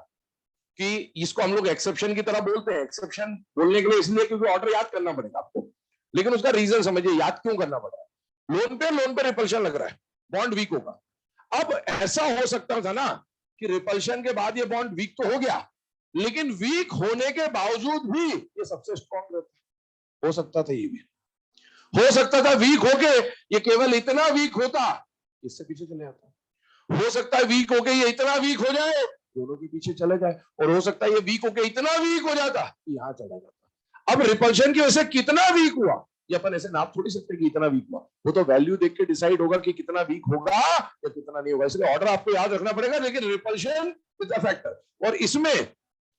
कि इसको हम लोग एक्सेप्शन की तरह बोलते हैं। एक्सेप्शन बोलने के लिए इसलिए क्योंकि ऑर्डर याद करना पड़ेगा आपको, लेकिन उसका रीजन समझिए, याद क्यों करना पड़ रहा है। लोन पे रिपल्शन लग रहा है, बॉन्ड वीक होगा। अब ऐसा हो सकता था ना कि रिपल्शन के बाद ये बॉन्ड वीक तो हो गया, लेकिन वीक होने के बावजूद भी ये सबसे स्ट्रॉन्ग रहता। हो सकता था ये भी, हो सकता था वीक होके ये केवल इतना वीक होता, इससे पीछे चले जाता। हो सकता है वीक होके ये इतना वीक हो जाए, दोनों के पीछे चले जाए, और हो सकता है ये वीक होके इतना वीक हो जाता कि यहां चला जाता। अब रिपल्शन की वजह से कितना वीक हुआ ये अपन ऐसे नाप थोड़ी सकते कि इतना वीक हुआ, वो तो वैल्यू देख के डिसाइड होगा कि कितना वीक होगा या कितना नहीं होगा। इसलिए ऑर्डर आपको याद रखना पड़ेगा, लेकिन रिपल्शन इज अ फैक्टर। और इसमें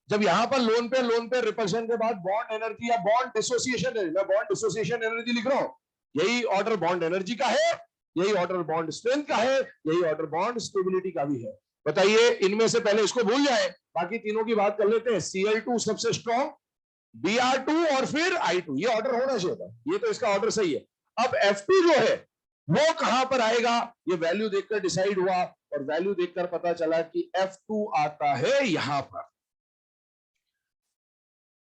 जब यहां पर लोन पे रिपल्शन के बाद बॉन्ड एनर्जी या बॉन्ड डिसोसिएशन एनर्जी, मैं बॉन्ड डिसोसिएशन एनर्जी लिख रहा हूं, यही ऑर्डर बॉन्ड एनर्जी का है, यही ऑर्डर बॉन्ड स्ट्रेंथ का है, यही ऑर्डर बॉन्ड स्टेबिलिटी का भी है। बताइए इनमें से पहले इसको भूल जाए, बाकी तीनों की बात कर लेते हैं। Cl2 सबसे स्ट्रॉन्ग, Br2 और फिर I2, ये ऑर्डर होना चाहिए था, ये तो इसका ऑर्डर सही है। अब F2 जो है वो कहां पर आएगा, ये वैल्यू देखकर डिसाइड हुआ, और वैल्यू देखकर पता चला कि F2 आता है यहां पर।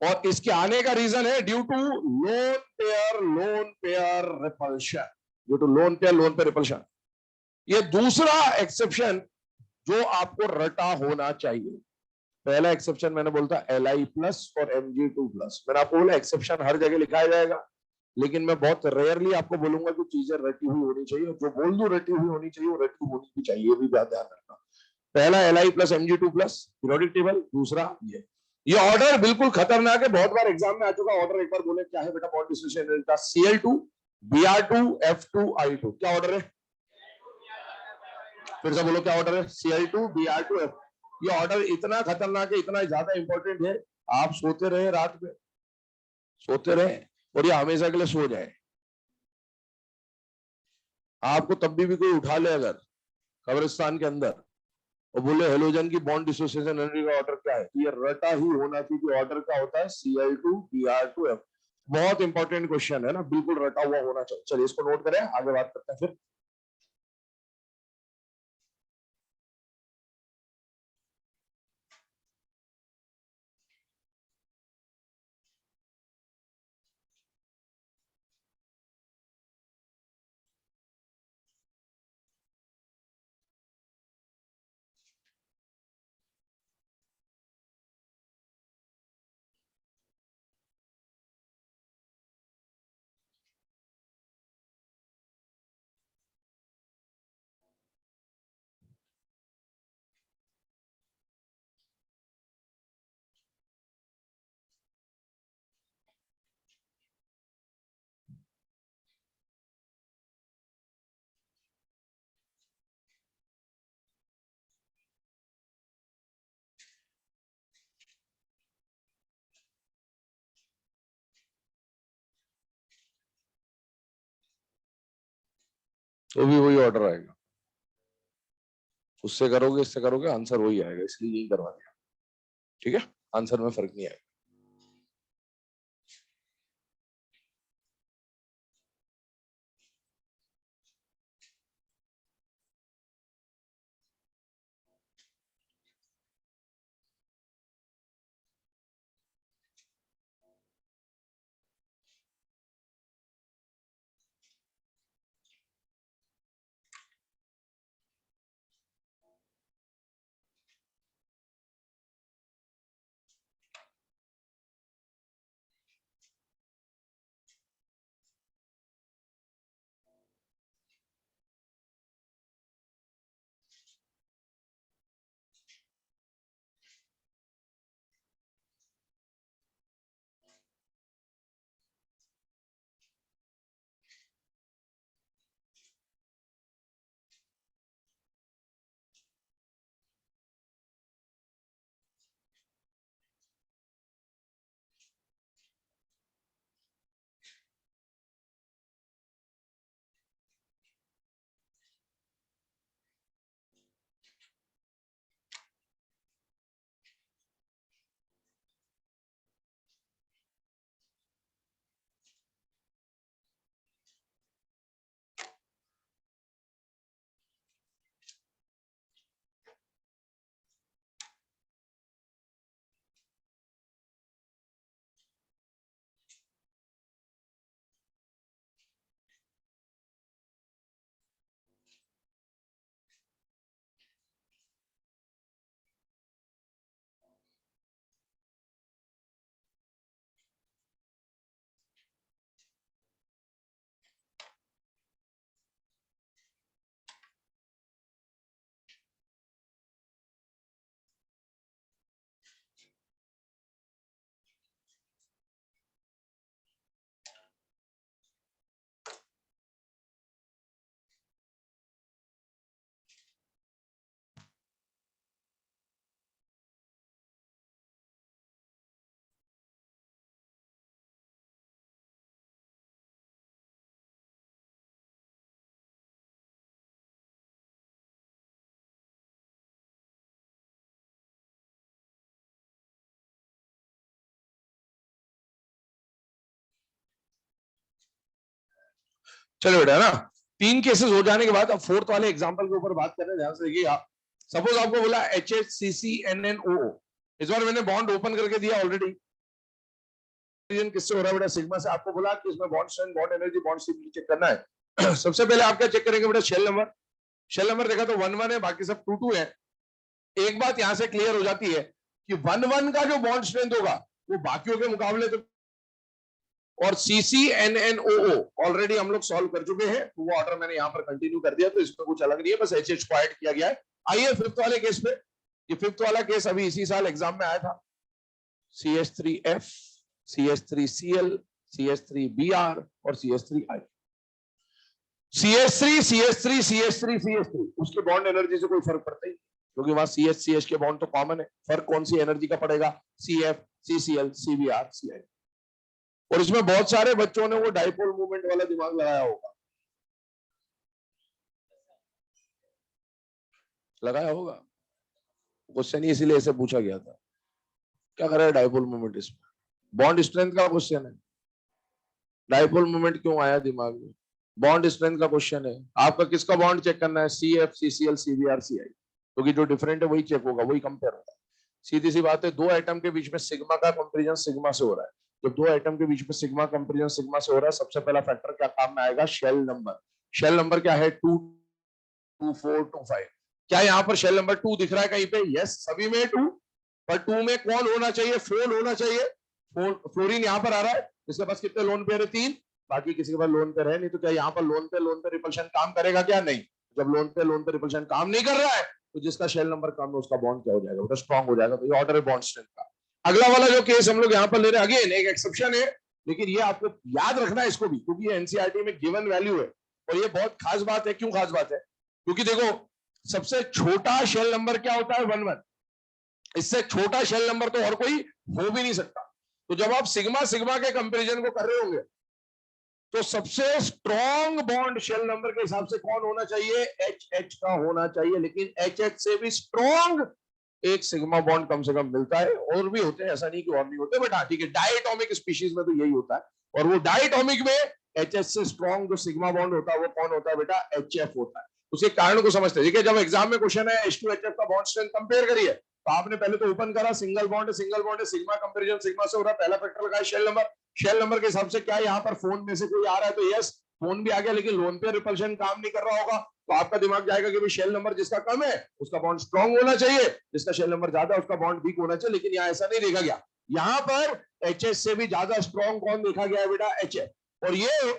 और इसके आने का रीजन है due to lone pair repulsion, due to lone pair repulsion. ये दूसरा एक्सेप्शन जो आपको रटा होना चाहिए। पहला एक्सेप्शन मैंने बोलता Li प्लस और Mg2 प्लस, मैंने आपको बोला एक्सेप्शन हर जगह लिखाया जाएगा, लेकिन मैं बहुत रेयरली आपको बोलूंगा कि चीजें रटी हुई होनी चाहिए, जो बोल दू रटी हुई होनी चाहिए वो रटी होनी भी चाहिए, भी ध्यान रखना। पहला Li plus Mg2 plus periodic table, दूसरा ये ऑर्डर बिल्कुल खतरनाक है, बहुत बार एग्जाम में आ चुका ऑर्डर। एक बार बोले क्या है बेटा बॉन्ड डिसोसिएशन का, Cl2 Br2 F2 I2, क्या ऑर्डर है? फिर से बोलो क्या ऑर्डर है? Cl2 Br2 F। ये ऑर्डर इतना खतरनाक है, इतना ज्यादा इंपॉर्टेंट है, आप सोते रहे रात में, सोते रहे और ये हमेशा के लिए सो जाए, आपको तब भी कोई उठा ले अगर कब्रिस्तान के अंदर और बोले हेलोजन की बॉन्ड डिसोसिएशन एनर्जी का ऑर्डर क्या है, तो ये रटा ही होना चाहिए कि ऑर्डर क्या होता है, Cl2 Br2 F। बहुत इंपॉर्टेंट क्वेश्चन है ना, बिल्कुल रटा हुआ होना चाहिए। चलिए इसको नोट करें, आगे बात करते हैं फिर। तो भी वही ऑर्डर आएगा, उससे करोगे इससे करोगे आंसर वही आएगा, इसलिए यही करवा दिया। ठीक है, आंसर में फर्क नहीं आएगा। चलो बेटा ना, 3 केसेस हो जाने के बाद अब 4th वाले एग्जांपल के ऊपर बात करने, ध्यान से देखिएगा। सपोज आपको बोला HHCCNNOO, इस बार मैंने बॉन्ड ओपन करके दिया ऑलरेडी। किससे हो रहा है बेटा? सिग्मा से। आपको बोला कि इसमें bond strength, bond energy, bond stability check करना है। सबसे पहले आप क्या चेक करेंगे बेटा? Shell number. शेल नंबर देखा तो 1-1 है, बाकी सब 2-2 है। एक बात यहां से क्लियर हो जाती है कि 1-1 का जो बॉन्ड स्ट्रेंथ होगा वो बाकियों के मुकाबले तो, और CCNNOO ऑलरेडी हम लोग सॉल्व कर चुके हैं, तो वो ऑर्डर मैंने यहां पर कंटिन्यू कर दिया, तो इसमें कुछ अलग नहीं है, बस HH को ऐड किया गया है। आइए 5th वाले केस पे। ये 5th वाला केस अभी इसी साल एग्जाम में आया था। CH3F, CH3Cl, CH3Br और CH3I। CH3 उसके बॉन्ड एनर्जी से कोई फर्क पड़ता ही, क्योंकि वहां CH के बॉन्ड तो कॉमन है। फर्क कौन सी एनर्जी का पड़ेगा? CF, CCl, CBr, CI। और इसमें बहुत सारे बच्चों ने वो डाइपोल मूवमेंट वाला दिमाग लगाया होगा, क्वेश्चन ही इसीलिए ऐसे पूछा गया था। क्या कर रहा है डाइपोल मूवमेंट? इसमें बॉन्ड स्ट्रेंथ का क्वेश्चन है, डाइपोल मूवमेंट क्यों आया दिमाग में? बॉन्ड स्ट्रेंथ का क्वेश्चन है। आपका किसका बॉन्ड चेक करना है? CF, CCl, CBr, CI, क्योंकि जो डिफरेंट है वही चेक होगा, वही कंपेयर होगा। सीधी सी बात है, दो एटम के बीच में सिग्मा का कंपैरिजन सिग्मा से हो रहा है। जब दो एटम के बीच में सिग्मा कंपैरिजन सिग्मा से हो रहा है, सबसे पहला फैक्टर क्या काम में आएगा? Shell number. शेल नंबर क्या है? 2, 2, 4, 2, 5। क्या यहाँ पर शेल नंबर 2 दिख रहा है कहीं पे? यस, सभी में 2, पर 2 में कौन होना चाहिए? 4 होना चाहिए। फ्लोरीन यहाँ पर आ रहा है, इसके पास कितने लोन पेयर है? 3, बाकी किसी के पास लोन पेयर है नहीं। तो क्या यहाँ पर लोन पे रिपल्शन काम करेगा क्या? नहीं। जब लोन पे रिपल्शन काम नहीं कर रहा है, तो जिसका शेल नंबर कम है उसका बॉन्ड क्या हो जाएगा? बेटा स्ट्रांग हो जाएगा। तो ये ऑर्डर है बॉन्ड स्ट्रेंथ का। अगला वाला जो केस हम लोग यहाँ पर ले रहे हैं, अगेन एक एक्सेप्शन है, लेकिन ये आपको याद रखना है इसको भी, क्योंकि ये एनसीईआरटी में गिवन वैल्यू है और ये बहुत खास बात है। क्यों खास बात है? क्योंकि देखो, सबसे छोटा शेल नंबर क्या होता है? 1-1। इससे छोटा शेल नंबर तो और कोई हो भी नहीं सकता। तो जब आप सिग्मा सिग्मा के कंपैरिजन को कर रहे होंगे, तो सबसे स्ट्रॉन्ग बॉन्ड शेल नंबर के हिसाब से कौन होना चाहिए? HH का होना चाहिए। लेकिन HH से भी स्ट्रॉन्ग एक सिग्मा बॉन्ड कम से कम मिलता है। और भी होते हैं, ऐसा नहीं कि और नहीं होते, बट हाँ ठीक है, डायटोमिक स्पीशीज में तो यही होता है। और वो डायटोमिक में HH से स्ट्रॉन्ग जो सिग्मा बॉन्ड होता है वो कौन होता है बेटा? HF होता है। उसके कारण को समझते हैं। देखिए, जब एग्जाम में क्वेश्चन है H2HF का बॉन्ड स्ट्रेंथ कंपेयर करिए, तो आपने पहले तो ओपन करा, सिंगल बॉन्ड है, सिग्मा कंपैरिजन सिग्मा से हो रहा है, पहला फैक्टर लगाया शेल नंबर। शेल नंबर के हिसाब से क्या यहाँ पर फोन में से कोई आ रहा है? तो यस, फोन भी आ गया, लेकिन लोन पे रिपल्शन काम नहीं कर रहा होगा। तो आपका दिमाग जाएगा कि भाई शेल नंबर जिसका कम है उसका बॉन्ड स्ट्रॉन्ग होना चाहिए, जिसका शेल नंबर ज्यादा है उसका बॉन्ड वीक होना चाहिए। लेकिन यहाँ ऐसा नहीं देखा गया। यहाँ पर HH से भी ज्यादा स्ट्रॉन्ग कौन देखा गया है बेटा? HF। और ये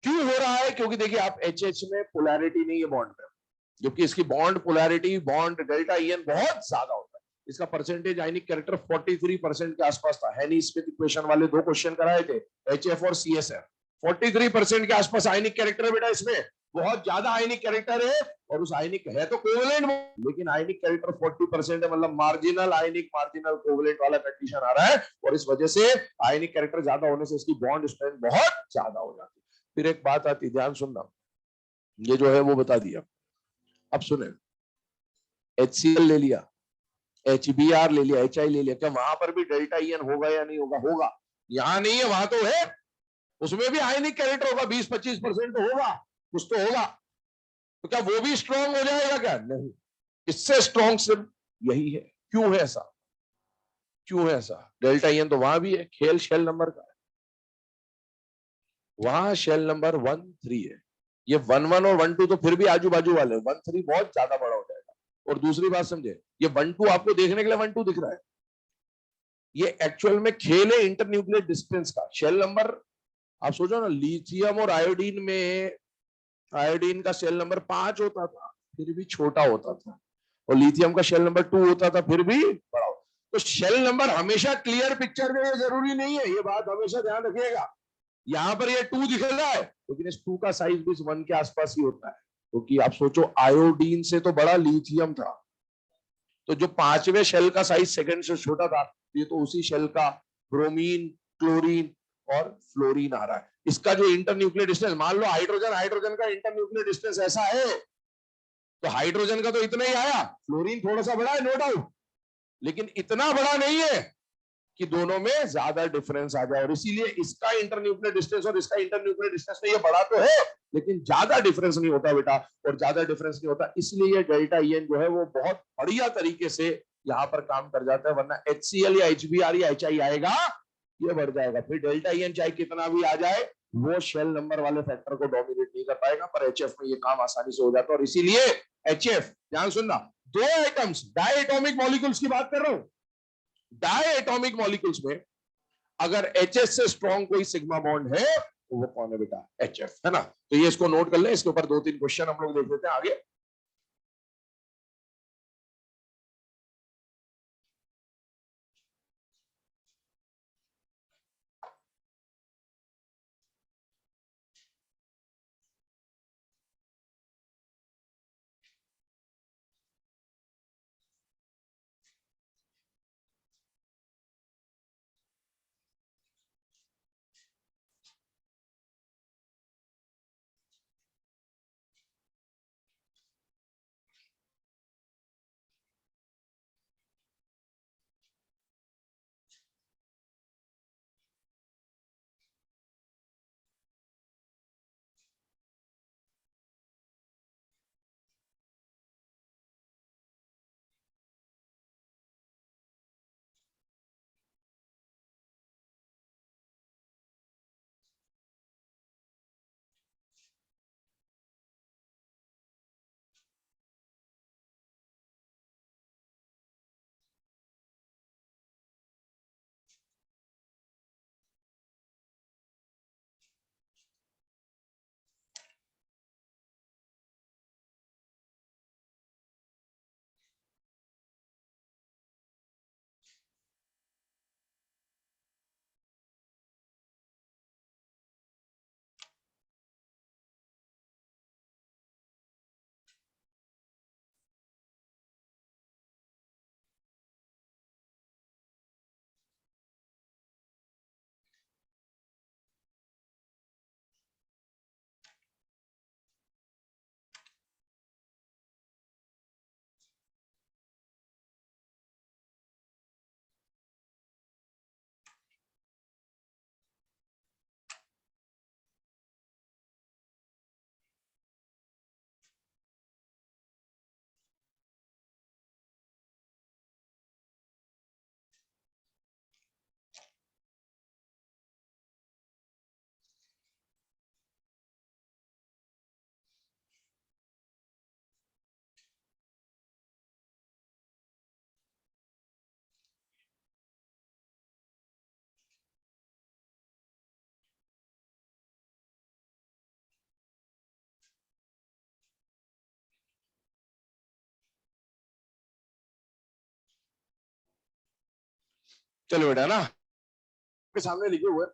क्यों हो रहा है? क्योंकि देखिए, आप HH में पोलैरिटी नहीं है बॉन्ड में, जबकि इसकी bond polarity, bond delta EN बहुत ज्यादा होता है। इसका परसेंटेज आयनिक कैरेक्टर 43% के आसपास था। हेनी स्मिथ इक्वेशन वाले 2 क्वेश्चन कराए थे, HF और CSF। 43% के आसपास आयनिक कैरेक्टर है बेटा, इसमें बहुत ज्यादा आयनिक कैरेक्टर है। और उस आयनिक है तो कोवेलेंट, लेकिन आयनिक कैरेक्टर 40% है, मतलब मार्जिनल आयनिक, मार्जिनल कोवेलेंट वाला कंडीशन आ रहा है। और इस वजह से आयनिक कैरेक्टर ज्यादा होने से इसकी बॉन्ड स्ट्रेंथ बहुत ज्यादा हो जाती है। फिर एक बात आती, ध्यान सुनना, ये जो है वो बता दिया। अब सुने, HCl ले लिया, HBr ले लिया, HI ले लिया, क्या वहां पर भी डेल्टा EN होगा या नहीं होगा? होगा। यहां नहीं है, वहां तो है। उसमें भी आयनिक कैरेक्टर होगा, 20-25% तो होगा, कुछ तो होगा। तो क्या वो भी स्ट्रॉन्ग हो जाएगा क्या? नहीं। इससे स्ट्रॉन्ग सिर्फ यही है। क्यों है ऐसा? क्यों है ऐसा? डेल्टा EN तो वहां भी है, खेल शेल नंबर का है। वहां शेल नंबर 1-3 है, ये 1-1 और 1-2 तो फिर भी आजू बाजू वाले, 1-3 बहुत ज्यादा बड़ा हो जाएगा। और दूसरी बात समझे, ये 1-2 आपको देखने के लिए 1-2 दिख रहा है, ये एक्चुअल में खेल है इंटरन्यूक्लियर डिस्टेंस का। शेल नंबर आप सोचो ना, लिथियम और आयोडीन में, आयोडीन का शेल नंबर 5 होता था, फिर भी छोटा होता था, और लिथियम का शेल नंबर 2 होता था, फिर भी बड़ा होता। तो शेल नंबर हमेशा क्लियर पिक्चर में जरूरी नहीं है, ये बात हमेशा ध्यान रखिएगा। यहां पर ये 2 दिख रहा है, लेकिन इस 2 का साइज भी 1 के आसपास ही होता है, क्योंकि आप सोचो आयोडीन से तो बड़ा लिथियम था, तो जो 5वें शेल का साइज सेकंड से छोटा था, ये तो उसी शेल का ब्रोमीन, क्लोरीन और फ्लोरीन आ रहा है। इसका जो इंटरन्यूक्लियर डिस्टेंस, मान लो हाइड्रोजन, हाइड्रोजन का इंटरन्यूक्लियर डिस्टेंस ऐसा है, तो हाइड्रोजन का तो इतना ही आया, फ्लोरीन थोड़ा सा बड़ा है नो डाउट, लेकिन इतना बड़ा नहीं है कि दोनों में ज्यादा डिफरेंस आ जाए, और इसीलिए इसका इंटरन्यूक्लियर डिस्टेंस और इसका इंटरन्यूक्लियर डिस्टेंस में ये बड़ा तो है लेकिन ज्यादा डिफरेंस नहीं होता बेटा, और ज्यादा डिफरेंस नहीं होता इसलिए ये डेल्टा ईएन जो है वो बहुत बढ़िया तरीके से यहाँ पर काम कर जाता है, वरना HCl या HBr या HI आएगा ये बढ़ जाएगा, फिर डेल्टा ईएन चाहे कितना भी आ जाए वो शेल नंबर वाले फैक्टर को डोमिनेट नहीं कर पाएगा, पर HF में ये काम आसानी से हो जाता है, और इसीलिए HF ध्यान सुनना, दो आइटम्स डाई एटॉमिक मॉलिक्यूल्स की बात कर रहा हूं, डाई एटॉमिक मॉलिक्यूल्स में अगर HS से स्ट्रॉन्ग कोई सिग्मा बॉन्ड है तो वो कौन है बेटा, HF है ना, तो ये इसको नोट कर ले, इसके ऊपर 2-3 क्वेश्चन हम लोग देख लेते हैं आगे। चलो बेटा ना के सामने लिखे हुए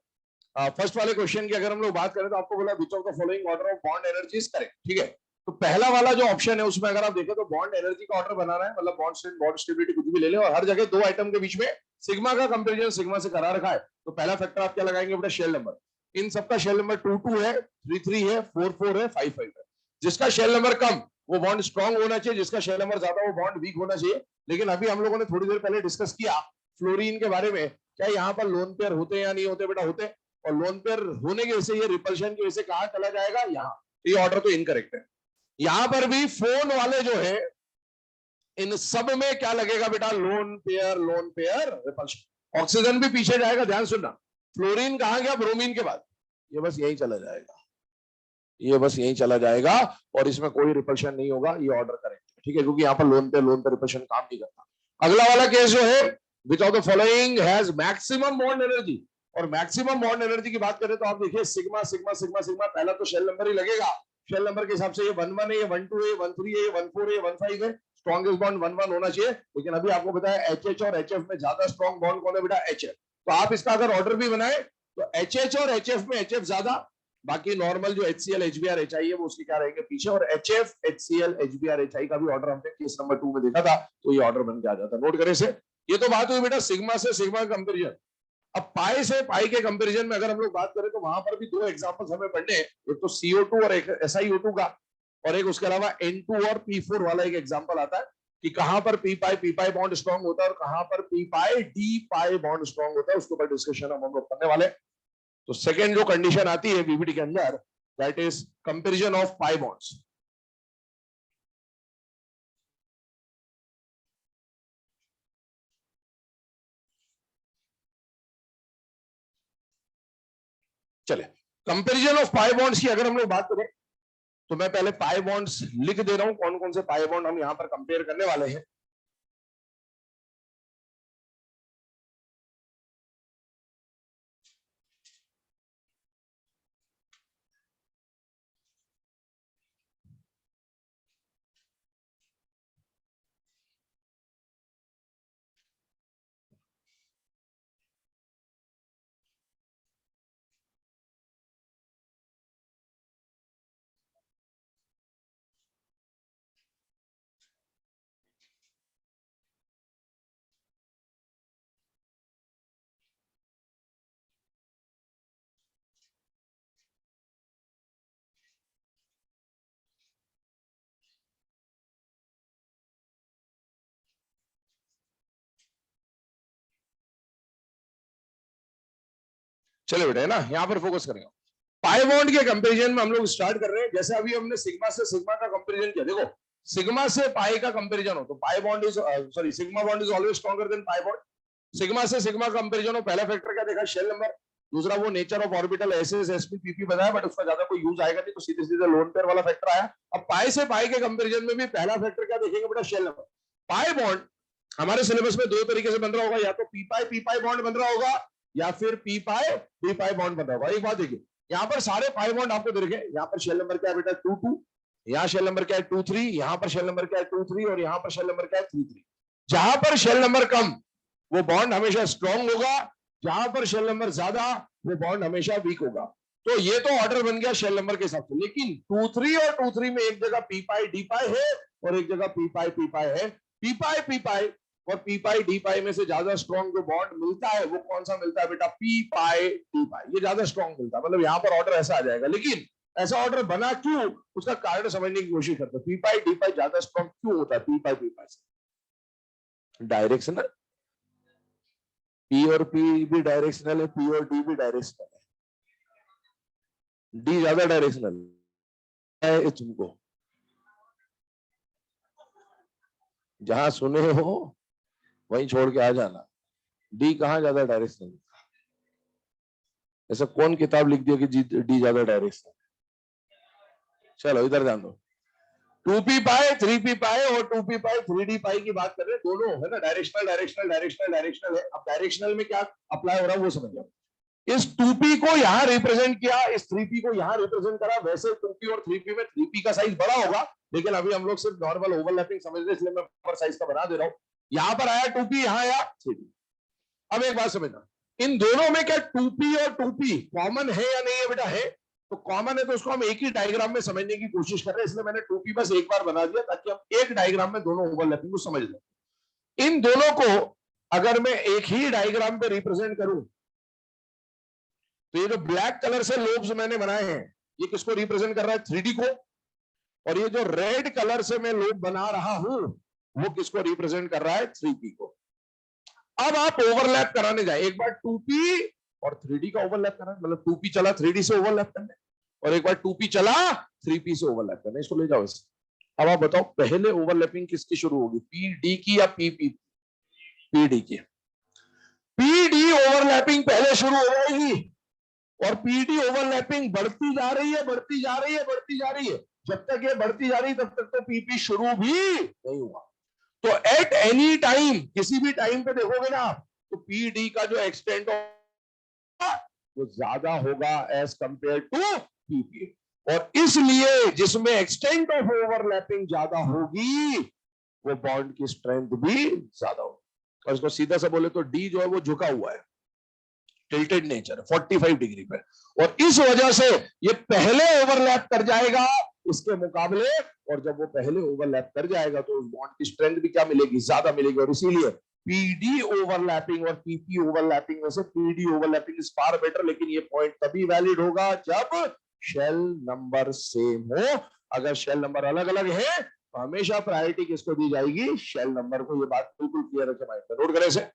फर्स्ट वाले क्वेश्चन की अगर हम लोग बात करें तो आपको बोला which of the following order of bond energy is correct, ठीक है, तो पहला वाला जो ऑप्शन है उसमें अगर आप देखें तो बॉन्ड एनर्जी का ऑर्डर बनाना है, मतलब बॉन्ड स्ट्रेंथ बॉन्ड स्टेबिलिटी कुछ भी ले ले और हर जगह दो आइटम के बीच में सिग्मा का कंपैरिजन सिग्मा से करा रखा है, तो पहला फैक्टर आप क्या लगाएंगे बेटा, शेल नंबर, इन सबका शेल नंबर 2-2 है, 3-3 है, 4-4 है, 5-5 है, जिसका शेल नंबर कम वो बॉन्ड स्ट्रॉन्ग होना चाहिए, जिसका शेल नंबर ज्यादा वो बॉन्ड वीक होना चाहिए, लेकिन अभी हम लोगों ने थोड़ी देर पहले डिस्कस किया फ्लोरीन के बारे में, क्या यहाँ पर लोन पेयर होते हैं या नहीं होते बेटा, होते, और लोन पेयर होने की वजह से ये रिपल्शन की वजह से कहां चला जाएगा, यहाँ, ये ऑर्डर तो इनकरेक्ट है, यहां पर भी फोन वाले जो है इन सब में क्या लगेगा बेटा, लोन पेयर रिपल्शन, ऑक्सीजन भी पीछे जाएगा, ध्यान सुनना, फ्लोरीन कहां गया ब्रोमीन के बाद, ये बस यही चला जाएगा, ये बस यही चला जाएगा और इसमें कोई रिपल्शन नहीं होगा, ये ऑर्डर करेक्ट है, ठीक है, क्योंकि यहाँ पर लोन पे रिपल्शन काम नहीं करता। अगला वाला केस जो है which of the following has maximum bond energy, और मैक्सिमम बॉन्ड एनर्जी की बात करें तो आप देखिए सिग्मा सिग्मा सिग्मा सिग्मा, पहला तो शेल नंबर ही लगेगा, शेल नंबर के हिसाब से ये 1-1 है, ये 1-2 है, 1-3 है, ये 1-4 है, ये 1-5 है, स्ट्रॉन्गेस्ट बॉन्ड 1-1 होना चाहिए, लेकिन अभी आपको बताया HH और HF में ज्यादा स्ट्रॉन्ग बॉन्ड कौन है बेटा, HF, तो आप इसका अगर ऑर्डर भी बनाए तो HH और HF में HF ज्यादा, बाकी नॉर्मल जो HCl HBr HI है वो उसके क्या रहेंगे पीछे, और HF HCl HBr HI का भी ऑर्डर हमने केस नंबर 2 में देखा था, तो ये ऑर्डर बन के आ जाता, नोट करें से, ये तो बात हुई बेटा सिग्मा से सिग्मा कंपैरिजन। अब पाई से पाई के कंपैरिजन में अगर हम लोग बात करें तो वहां पर भी दो एग्जांपल्स हमें पढ़ने हैं, एक तो CO2 और एक SiO2 का, और एक उसके अलावा N2 और P4 वाला एक एग्जांपल आता है कि कहां पर पी पाई बॉन्ड स्ट्रांग होता है और कहां पर पी पाई डी पाई बॉन्ड स्ट्रांग होता है, उसके ऊपर डिस्कशन हम लोग करने वाले। तो सेकेंड जो कंडीशन आती है वीबीडी के अंदर, that is comparison of pi bonds. चले, कंपेरिजन ऑफ पाई बॉन्ड्स की अगर हम लोग बात करें तो मैं पहले पाई बॉन्ड्स लिख दे रहा हूं, कौन कौन से पाई बॉन्ड हम यहां पर कंपेयर करने वाले हैं। चले बेटा, है ना, यहां पर फोकस करेंगे। पाई बॉन्ड के कंपैरिजन में हम लोग स्टार्ट कर रहे हैं। जैसे अभी हमने सिग्मा से सिग्मा का कंपैरिजन किया, देखो सिग्मा से पाई का कंपैरिजन हो तो pi bond is sorry sigma bond is always stronger than pi bond. Sigma से सिग्मा का कंपैरिजन हो, पहला फैक्टर क्या देखा, शेल नंबर, दूसरा वो nature of orbital SS SP PP बताया, बट उसका ज्यादा कोई यूज आएगा नहीं, तो सीधे सीधे लोन पेयर वाला फैक्टर आया। अब पाई से पाई के कंपैरिजन में भी पहला फैक्टर क्या देखेंगे बेटा, शेल नंबर। पाई बॉन्ड हमारे सिलेबस में दो तरीके से बन रहा होगा, या तो पी पाई बॉन्ड बन रहा होगा या फिर पी पाई डी पाई बॉन्ड बन रहा होगा। एक बात देखिए, यहाँ पर सारे पाई बॉन्ड आपको दे रखे, यहाँ पर शेल नंबर क्या है बेटा 2 2, यहाँ शेल नंबर क्या है 2 3, यहाँ पर शेल नंबर क्या है 2 3 और यहाँ पर शेल नंबर क्या है 3 3। जहां पर शेल नंबर कम वो बॉन्ड हमेशा स्ट्रॉन्ग होगा, जहां पर शेल नंबर ज्यादा वो बॉन्ड हमेशा वीक होगा। तो ये तो ऑर्डर बन गया शेल नंबर के हिसाब से, लेकिन 2 3 और 2 3 में एक जगह पी पाई डी पाई है और एक जगह पी पाई है। पी पाई और पी पाई डी पाई में से ज्यादा स्ट्रॉन्ग जो बॉन्ड मिलता है वो कौन सा मिलता है बेटा, पी पाई डी पाई, ये ज्यादा स्ट्रॉन्ग मिलता है। मतलब यहाँ पर ऑर्डर ऐसा आ जाएगा, लेकिन ऐसा ऑर्डर बना क्यों, उसका कारण समझने की कोशिश करते हैं। पी पाई डी पाई ज्यादा स्ट्रॉन्ग क्यों होता है पी पाई से, डायरेक्शनल, पी और पी भी डायरेक्शनल है, पी और डी भी डायरेक्शनल है, डी ज्यादा डायरेक्शनल है। तुमको जहां सुने हो वहीं छोड़ के आ जाना, डी कहां ज्यादा डायरेक्शनल। ऐसा कौन किताब लिख दिया कि डी ज्यादा डायरेक्शनल। चलो इधर जान दो, 2p पाई 3p पाई और 2p पाई 3d पाई की बात कर रहे हैं, दोनों है ना डायरेक्शनल डायरेक्शनल डायरेक्शनल डायरेक्शनल है। अब डायरेक्शनल में क्या अप्लाई हो रहा है वो समझ जाओ। इस 2p को यहां रिप्रेजेंट किया, इस 3p को यहां रिप्रेजेंट करा। वैसे 2p और 3p में 3p का साइज बड़ा होगा, लेकिन अभी हम लोग सिर्फ नॉर्मल ओवरलैपिंग समझ रहे हैं, इसलिए मैं ऊपर साइज का बना दे रहा हूं। यहां पर आया 2p, यहां आया 3p। अब एक बात समझना, इन दोनों में क्या 2p और 2p कॉमन है या नहीं है बेटा, है। तो कॉमन है तो उसको हम एक ही डायग्राम में समझने की कोशिश कर रहे हैं, इसलिए मैंने 2p बस एक बार बना दिया ताकि हम एक डायग्राम में दोनों ओवरलैपिंग को समझ लें। इन दोनों को अगर मैं एक ही डायग्राम पे रिप्रेजेंट करूं तो ये जो ब्लैक कलर से लोब्स मैंने बनाए हैं ये किसको रिप्रेजेंट कर रहा है, 3D को, और ये जो रेड कलर से मैं लोब बना रहा हूं वो किसको रिप्रेजेंट कर रहा है, 3P को। अब आप ओवरलैप कराने जाए, एक बार 2P और 3D का ओवरलैप करना, मतलब 2P चला 3D से ओवरलैप करने, और एक बार 2P चला 3P से ओवरलैप करना, इसको ले जाओ इसे। अब आप बताओ पहले ओवरलैपिंग किसकी शुरू होगी, PD की या PP? PD की। PD ओवरलैपिंग पहले शुरू हो जाएगी और PD ओवरलैपिंग बढ़ती जा रही है बढ़ती जा रही है बढ़ती जा रही है। जब तक ये बढ़ती जा रही है तब तक तो PP शुरू भी नहीं हुआ। तो एट एनी टाइम, किसी भी टाइम पे देखोगे ना आप, तो PD का जो एक्सटेंट वो ज्यादा होगा एज कंपेयर टू PP, और इसलिए जिसमें एक्सटेंट ऑफ ओवरलैपिंग ज्यादा होगी वो बॉन्ड की स्ट्रेंथ भी ज्यादा होगी। और इसको सीधा से बोले तो D जो है वो झुका हुआ है, टिल्टेड नेचर 45 डिग्री पे, और इस वजह से ये पहले ओवरलैप कर जाएगा इसके मुकाबले, और जब वो पहले ओवरलैप कर जाएगा तो उस बॉन्ड की स्ट्रेंथ भी क्या मिलेगी, ज्यादा मिलेगी। और इसीलिए PD ओवरलैपिंग और PP ओवरलैपिंग में से PD overlapping is far better, लेकिन ये पॉइंट तभी वैलिड होगा जब शेल नंबर सेम हो। अगर शेल नंबर अलग अलग है तो हमेशा प्रायोरिटी किसको दी जाएगी? शेल नंबर को। ये बात बिल्कुल क्लियर रखे माइंड में, नोट करें इसे।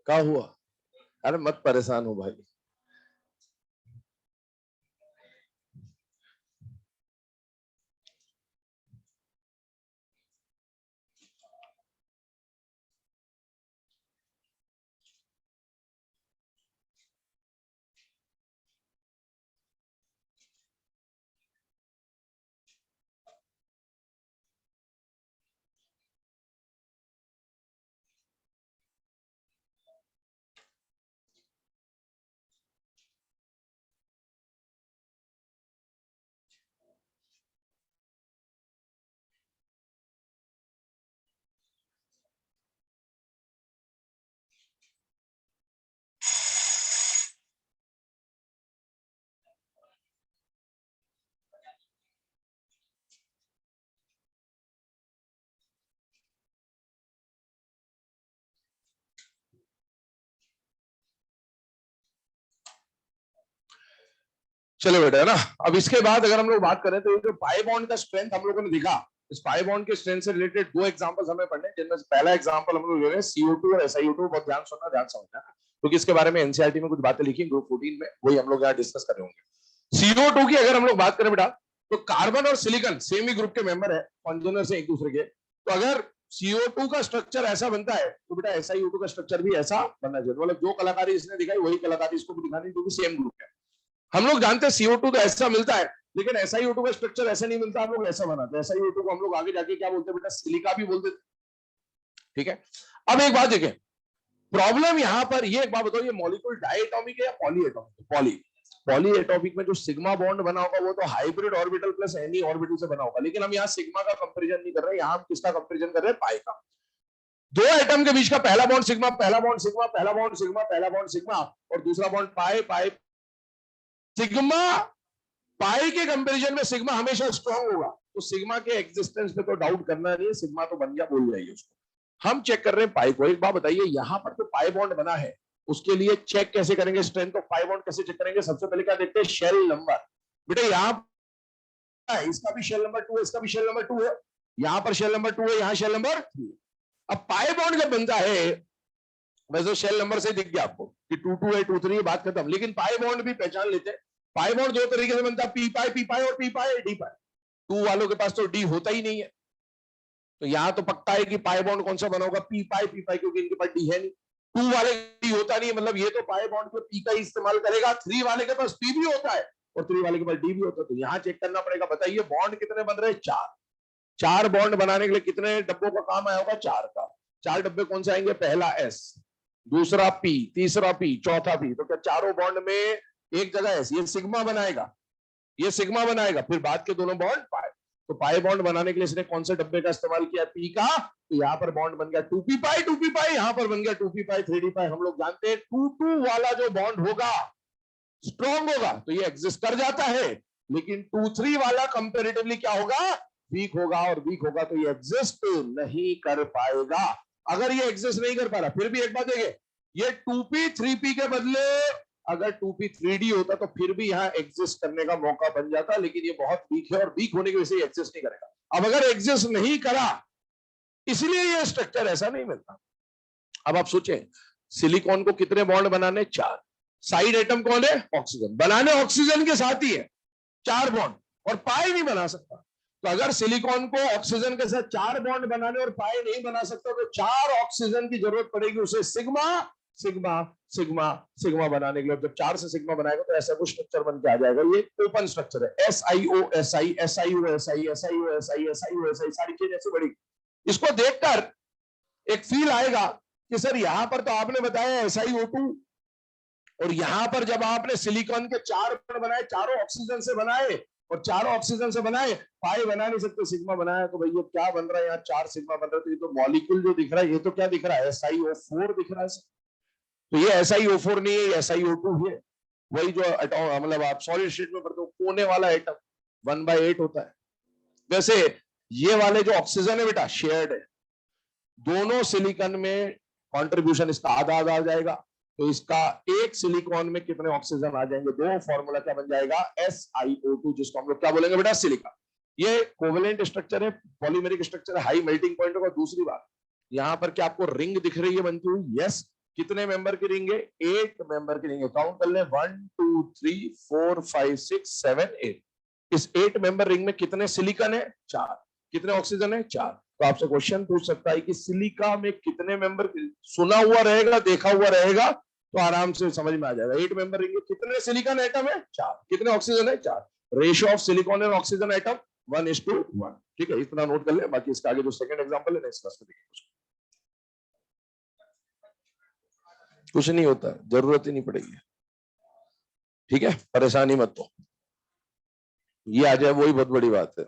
क्या हुआ? अरे मत परेशान हो भाई। चलो बेटा, है ना। अब इसके बाद अगर हम लोग बात करें तो ये जो पाई बॉन्ड का स्ट्रेंथ हम लोगों ने दिखा, इस पाई बॉन्ड के स्ट्रेंथ से रिलेटेड दो एग्जांपल्स हमें पढ़ने, जिनमें से पहला एग्जांपल हम लोग ले रहे हैं CO2 और SiO2। बहुत ध्यान सुनना, ध्यान समझना, क्योंकि इसके बारे में एनसीईआरटी में कुछ बातें लिखी ग्रुप 14 में, वही हम लोग यहाँ डिस्कस कर रहे होंगे। CO2 की अगर हम लोग बात करें बेटा, तो कार्बन और सिलिकॉन सेम ही ग्रुप के मेंबर है, कॉन्जनर्स है एक दूसरे के। तो अगर CO2 का स्ट्रक्चर ऐसा बनता है तो बेटा SiO2 का स्ट्रक्चर भी ऐसा बनना चाहिए। मतलब जो कलाकारी इसने दिखाई वही कलाकारी इसको भी दिखानी, क्योंकि सेम ग्रुप है। हम लोग जानते हैं CO2 तो ऐसा मिलता है, लेकिन SiO2 का स्ट्रक्चर ऐसा नहीं मिलता, हम लोग ऐसा बनाते हैं। SiO2 को हम लोग आगे जाके क्या बोलते हैं बेटा? सिलिका भी बोलते थे। ठीक है, अब एक बात देखें, प्रॉब्लम यहां पर ये, एक बात बताओ, ये मॉलिक्यूल डायटॉमिक है या पॉली एटॉमिक? पॉली एटॉमिक में जो सिग्मा बॉन्ड बना होगा वो तो hybrid orbital plus any orbital से बना होगा, लेकिन हम यहाँ सिग्मा का कंपैरिजन नहीं कर रहे हैं, यहाँ हम किसका कंपैरिजन कर रहे हैं? पाई का। दो एटम के बीच का पहला बॉन्ड सिग्मा, पहला बॉन्ड सिग्मा, पहला बॉन्ड सिग्मा, पहला बॉन्ड सिग्मा, और दूसरा बॉन्ड पाई पाई सिग्मा। पाई के कंपैरिजन में सिग्मा हमेशा स्ट्रांग होगा, तो सिग्मा के एग्जिस्टेंस पे तो डाउट करना नहीं है, सिग्मा तो बन गया, बोल जाइए उसको। हम चेक कर रहे हैं पाई को। एक बात बताइए, यहां पर तो पाई बॉन्ड बना है, उसके लिए चेक कैसे करेंगे? स्ट्रेंथ ऑफ पाई बॉन्ड कैसे चेक करेंगे? सबसे पहले क्या देखते हैं? Shell number. बेटा यहां इसका भी शेल नंबर 2 है, इसका भी शेल नंबर 2 है, यहां पर शेल नंबर 2 है, यहां शेल नंबर 3। अब पाई बॉन्ड जब बनता है, वैसे शेल नंबर से दिख गया आपको कि 2 है, 2 3, बात खत्म। लेकिन पाई बॉन्ड भी पहचान लेते हैं। पाई बॉन्ड दो तरीके से बनता है, पी पाई और डी पाई। 2 वालों के पास तो डी होता ही नहीं है, तो यहां तो पक्का है कि पाई बॉन्ड कौन सा बना होगा? पी पाई, क्योंकि इनके पास डी है नहीं। 2 वाले डी होता नहीं, मतलब ये तो पाई बॉन्ड पे पी का ही इस्तेमाल करेगा। 3 वाले के पास पी भी होता है और 3 वाले के पास डी भी होता है, तो यहां चेक करना पड़ेगा। बताइए बॉन्ड कितने बन रहे हैं? 4। 4 बॉन्ड बनाने के लिए कितने डब्बों का काम आया होगा? 4 का। 4 डब्बे कौन से आएंगे? पहला एस, दूसरा पी, तीसरा पी, चौथा पी। तो क्या चारों बॉन्ड में एक जगह एस, ये सिग्मा बनाएगा, ये सिग्मा बनाएगा, फिर बाद के दोनों बॉन्ड पाई। तो पाई बॉन्ड बनाने के लिए इसने कौन से डब्बे का इस्तेमाल किया? पी का। तो यहाँ पर बॉन्ड बन गया 2p पाई, यहाँ पर बन गया 2p पाई 3d पाई। हम लोग जानते हैं 2 वाला जो बॉन्ड होगा स्ट्रॉन्ग होगा, तो ये एग्जिस्ट कर जाता है। लेकिन 2-3 वाला कंपेरेटिवली क्या होगा, वीक होगा, और वीक होगा तो ये एग्जिस्ट नहीं कर पाएगा। अगर ये एग्जिस्ट नहीं कर पा रहा, फिर भी एक बात देखिए, ये 2p 3p के बदले अगर 2p 3d होता तो फिर भी यहां एग्जिस्ट करने का मौका बन जाता, लेकिन ये बहुत वीक है और वीक होने की वजह से एग्जिस्ट नहीं करेगा। अब अगर एग्जिस्ट नहीं करा, इसलिए ये स्ट्रक्चर ऐसा नहीं मिलता। अब आप सोचें, सिलिकॉन को कितने बॉन्ड बनाने, 4। साइड एटम कौन है, ऑक्सीजन, बनाने ऑक्सीजन के साथ ही है 4 बॉन्ड, और पाई नहीं बना सकता। तो अगर सिलिकॉन को ऑक्सीजन के साथ 4 बॉन्ड बनाने और पाई नहीं बना सकता, तो 4 ऑक्सीजन की जरूरत पड़ेगी उसे सिग्मा सिग्मा सिग्मा सिग्मा बनाने के लिए। जब 4 से सिग्मा बनाएगा तो ऐसा कुछ स्ट्रक्चर बन के आ जाएगा। ये ओपन स्ट्रक्चर है, SiO Si SiO Si SiO Si SiO Si, सारी चीज ऐसे बड़ी। इसको देखकर एक फील आएगा कि सर यहां पर तो आपने बताया SiO2, और यहां पर जब आपने सिलिकॉन के 4 बॉन्ड बनाए, चारों ऑक्सीजन से बनाए, और चारों ऑक्सीजन से बनाए, पाई बना नहीं सकते, सिग्मा बनाया, तो भैया क्या बन रहा है, यहाँ 4 सिग्मा बन रहा है। तो ये तो मॉलिक्यूल जो दिख रहा है, ये तो क्या दिख रहा है, SiO4 दिख रहा है। तो ये SiO4 नहीं है, ये SiO2 है। वही जो मतलब आप सॉलिड स्टेट में पढ़ते हो, कोने वाला एटम 1/8 होता है। वैसे ये वाले जो ऑक्सीजन है बेटा, शेयर्ड है, दोनों सिलिकॉन में कंट्रीब्यूशन इसका आधा आधा आ जाएगा। तो इसका एक सिलिकॉन में कितने ऑक्सीजन आ जाएंगे, दो फॉर्मूला क्या बन जाएगा, SiO2, जिसको हम लोग क्या बोलेंगे बेटा, सिलिका। ये कोवेलेंट स्ट्रक्चर है, पॉलीमेरिक स्ट्रक्चर है, हाई मेल्टिंग पॉइंट होगा। दूसरी बात, यहां पर क्या आपको रिंग दिख रही है बनती हुई, यस। कितने मेंबर की रिंग है, 8 मेंबर की रिंग है। काउंट कर ले, 1 2 3 4 5 6 7 8। इस 8 मेंबर रिंग में कितने सिलिकॉन है, 4। कितने ऑक्सीजन है, 4। तो आपसे क्वेश्चन पूछ सकता है कि सिलिका में कितने मेंबर, सुना हुआ रहेगा, देखा हुआ रहेगा, तो आराम से समझ में आ जाएगा। 8 मेंबर रिंग, कितने सिलिकॉन एटम है, 4। कितने ऑक्सीजन है, 4। Ratio of silicon and oxygen atom 1:1। ठीक है, इतना नोट कर ले। बाकी इसका आगे जो सेकंड एग्जांपल है नेक्स्ट क्लास में देखेंगे। कुछ नहीं होता, जरूरत ही नहीं पड़ेगी। ठीक है, परेशानी मत हो, ये आ जाए वही बहुत बड़ी बात है।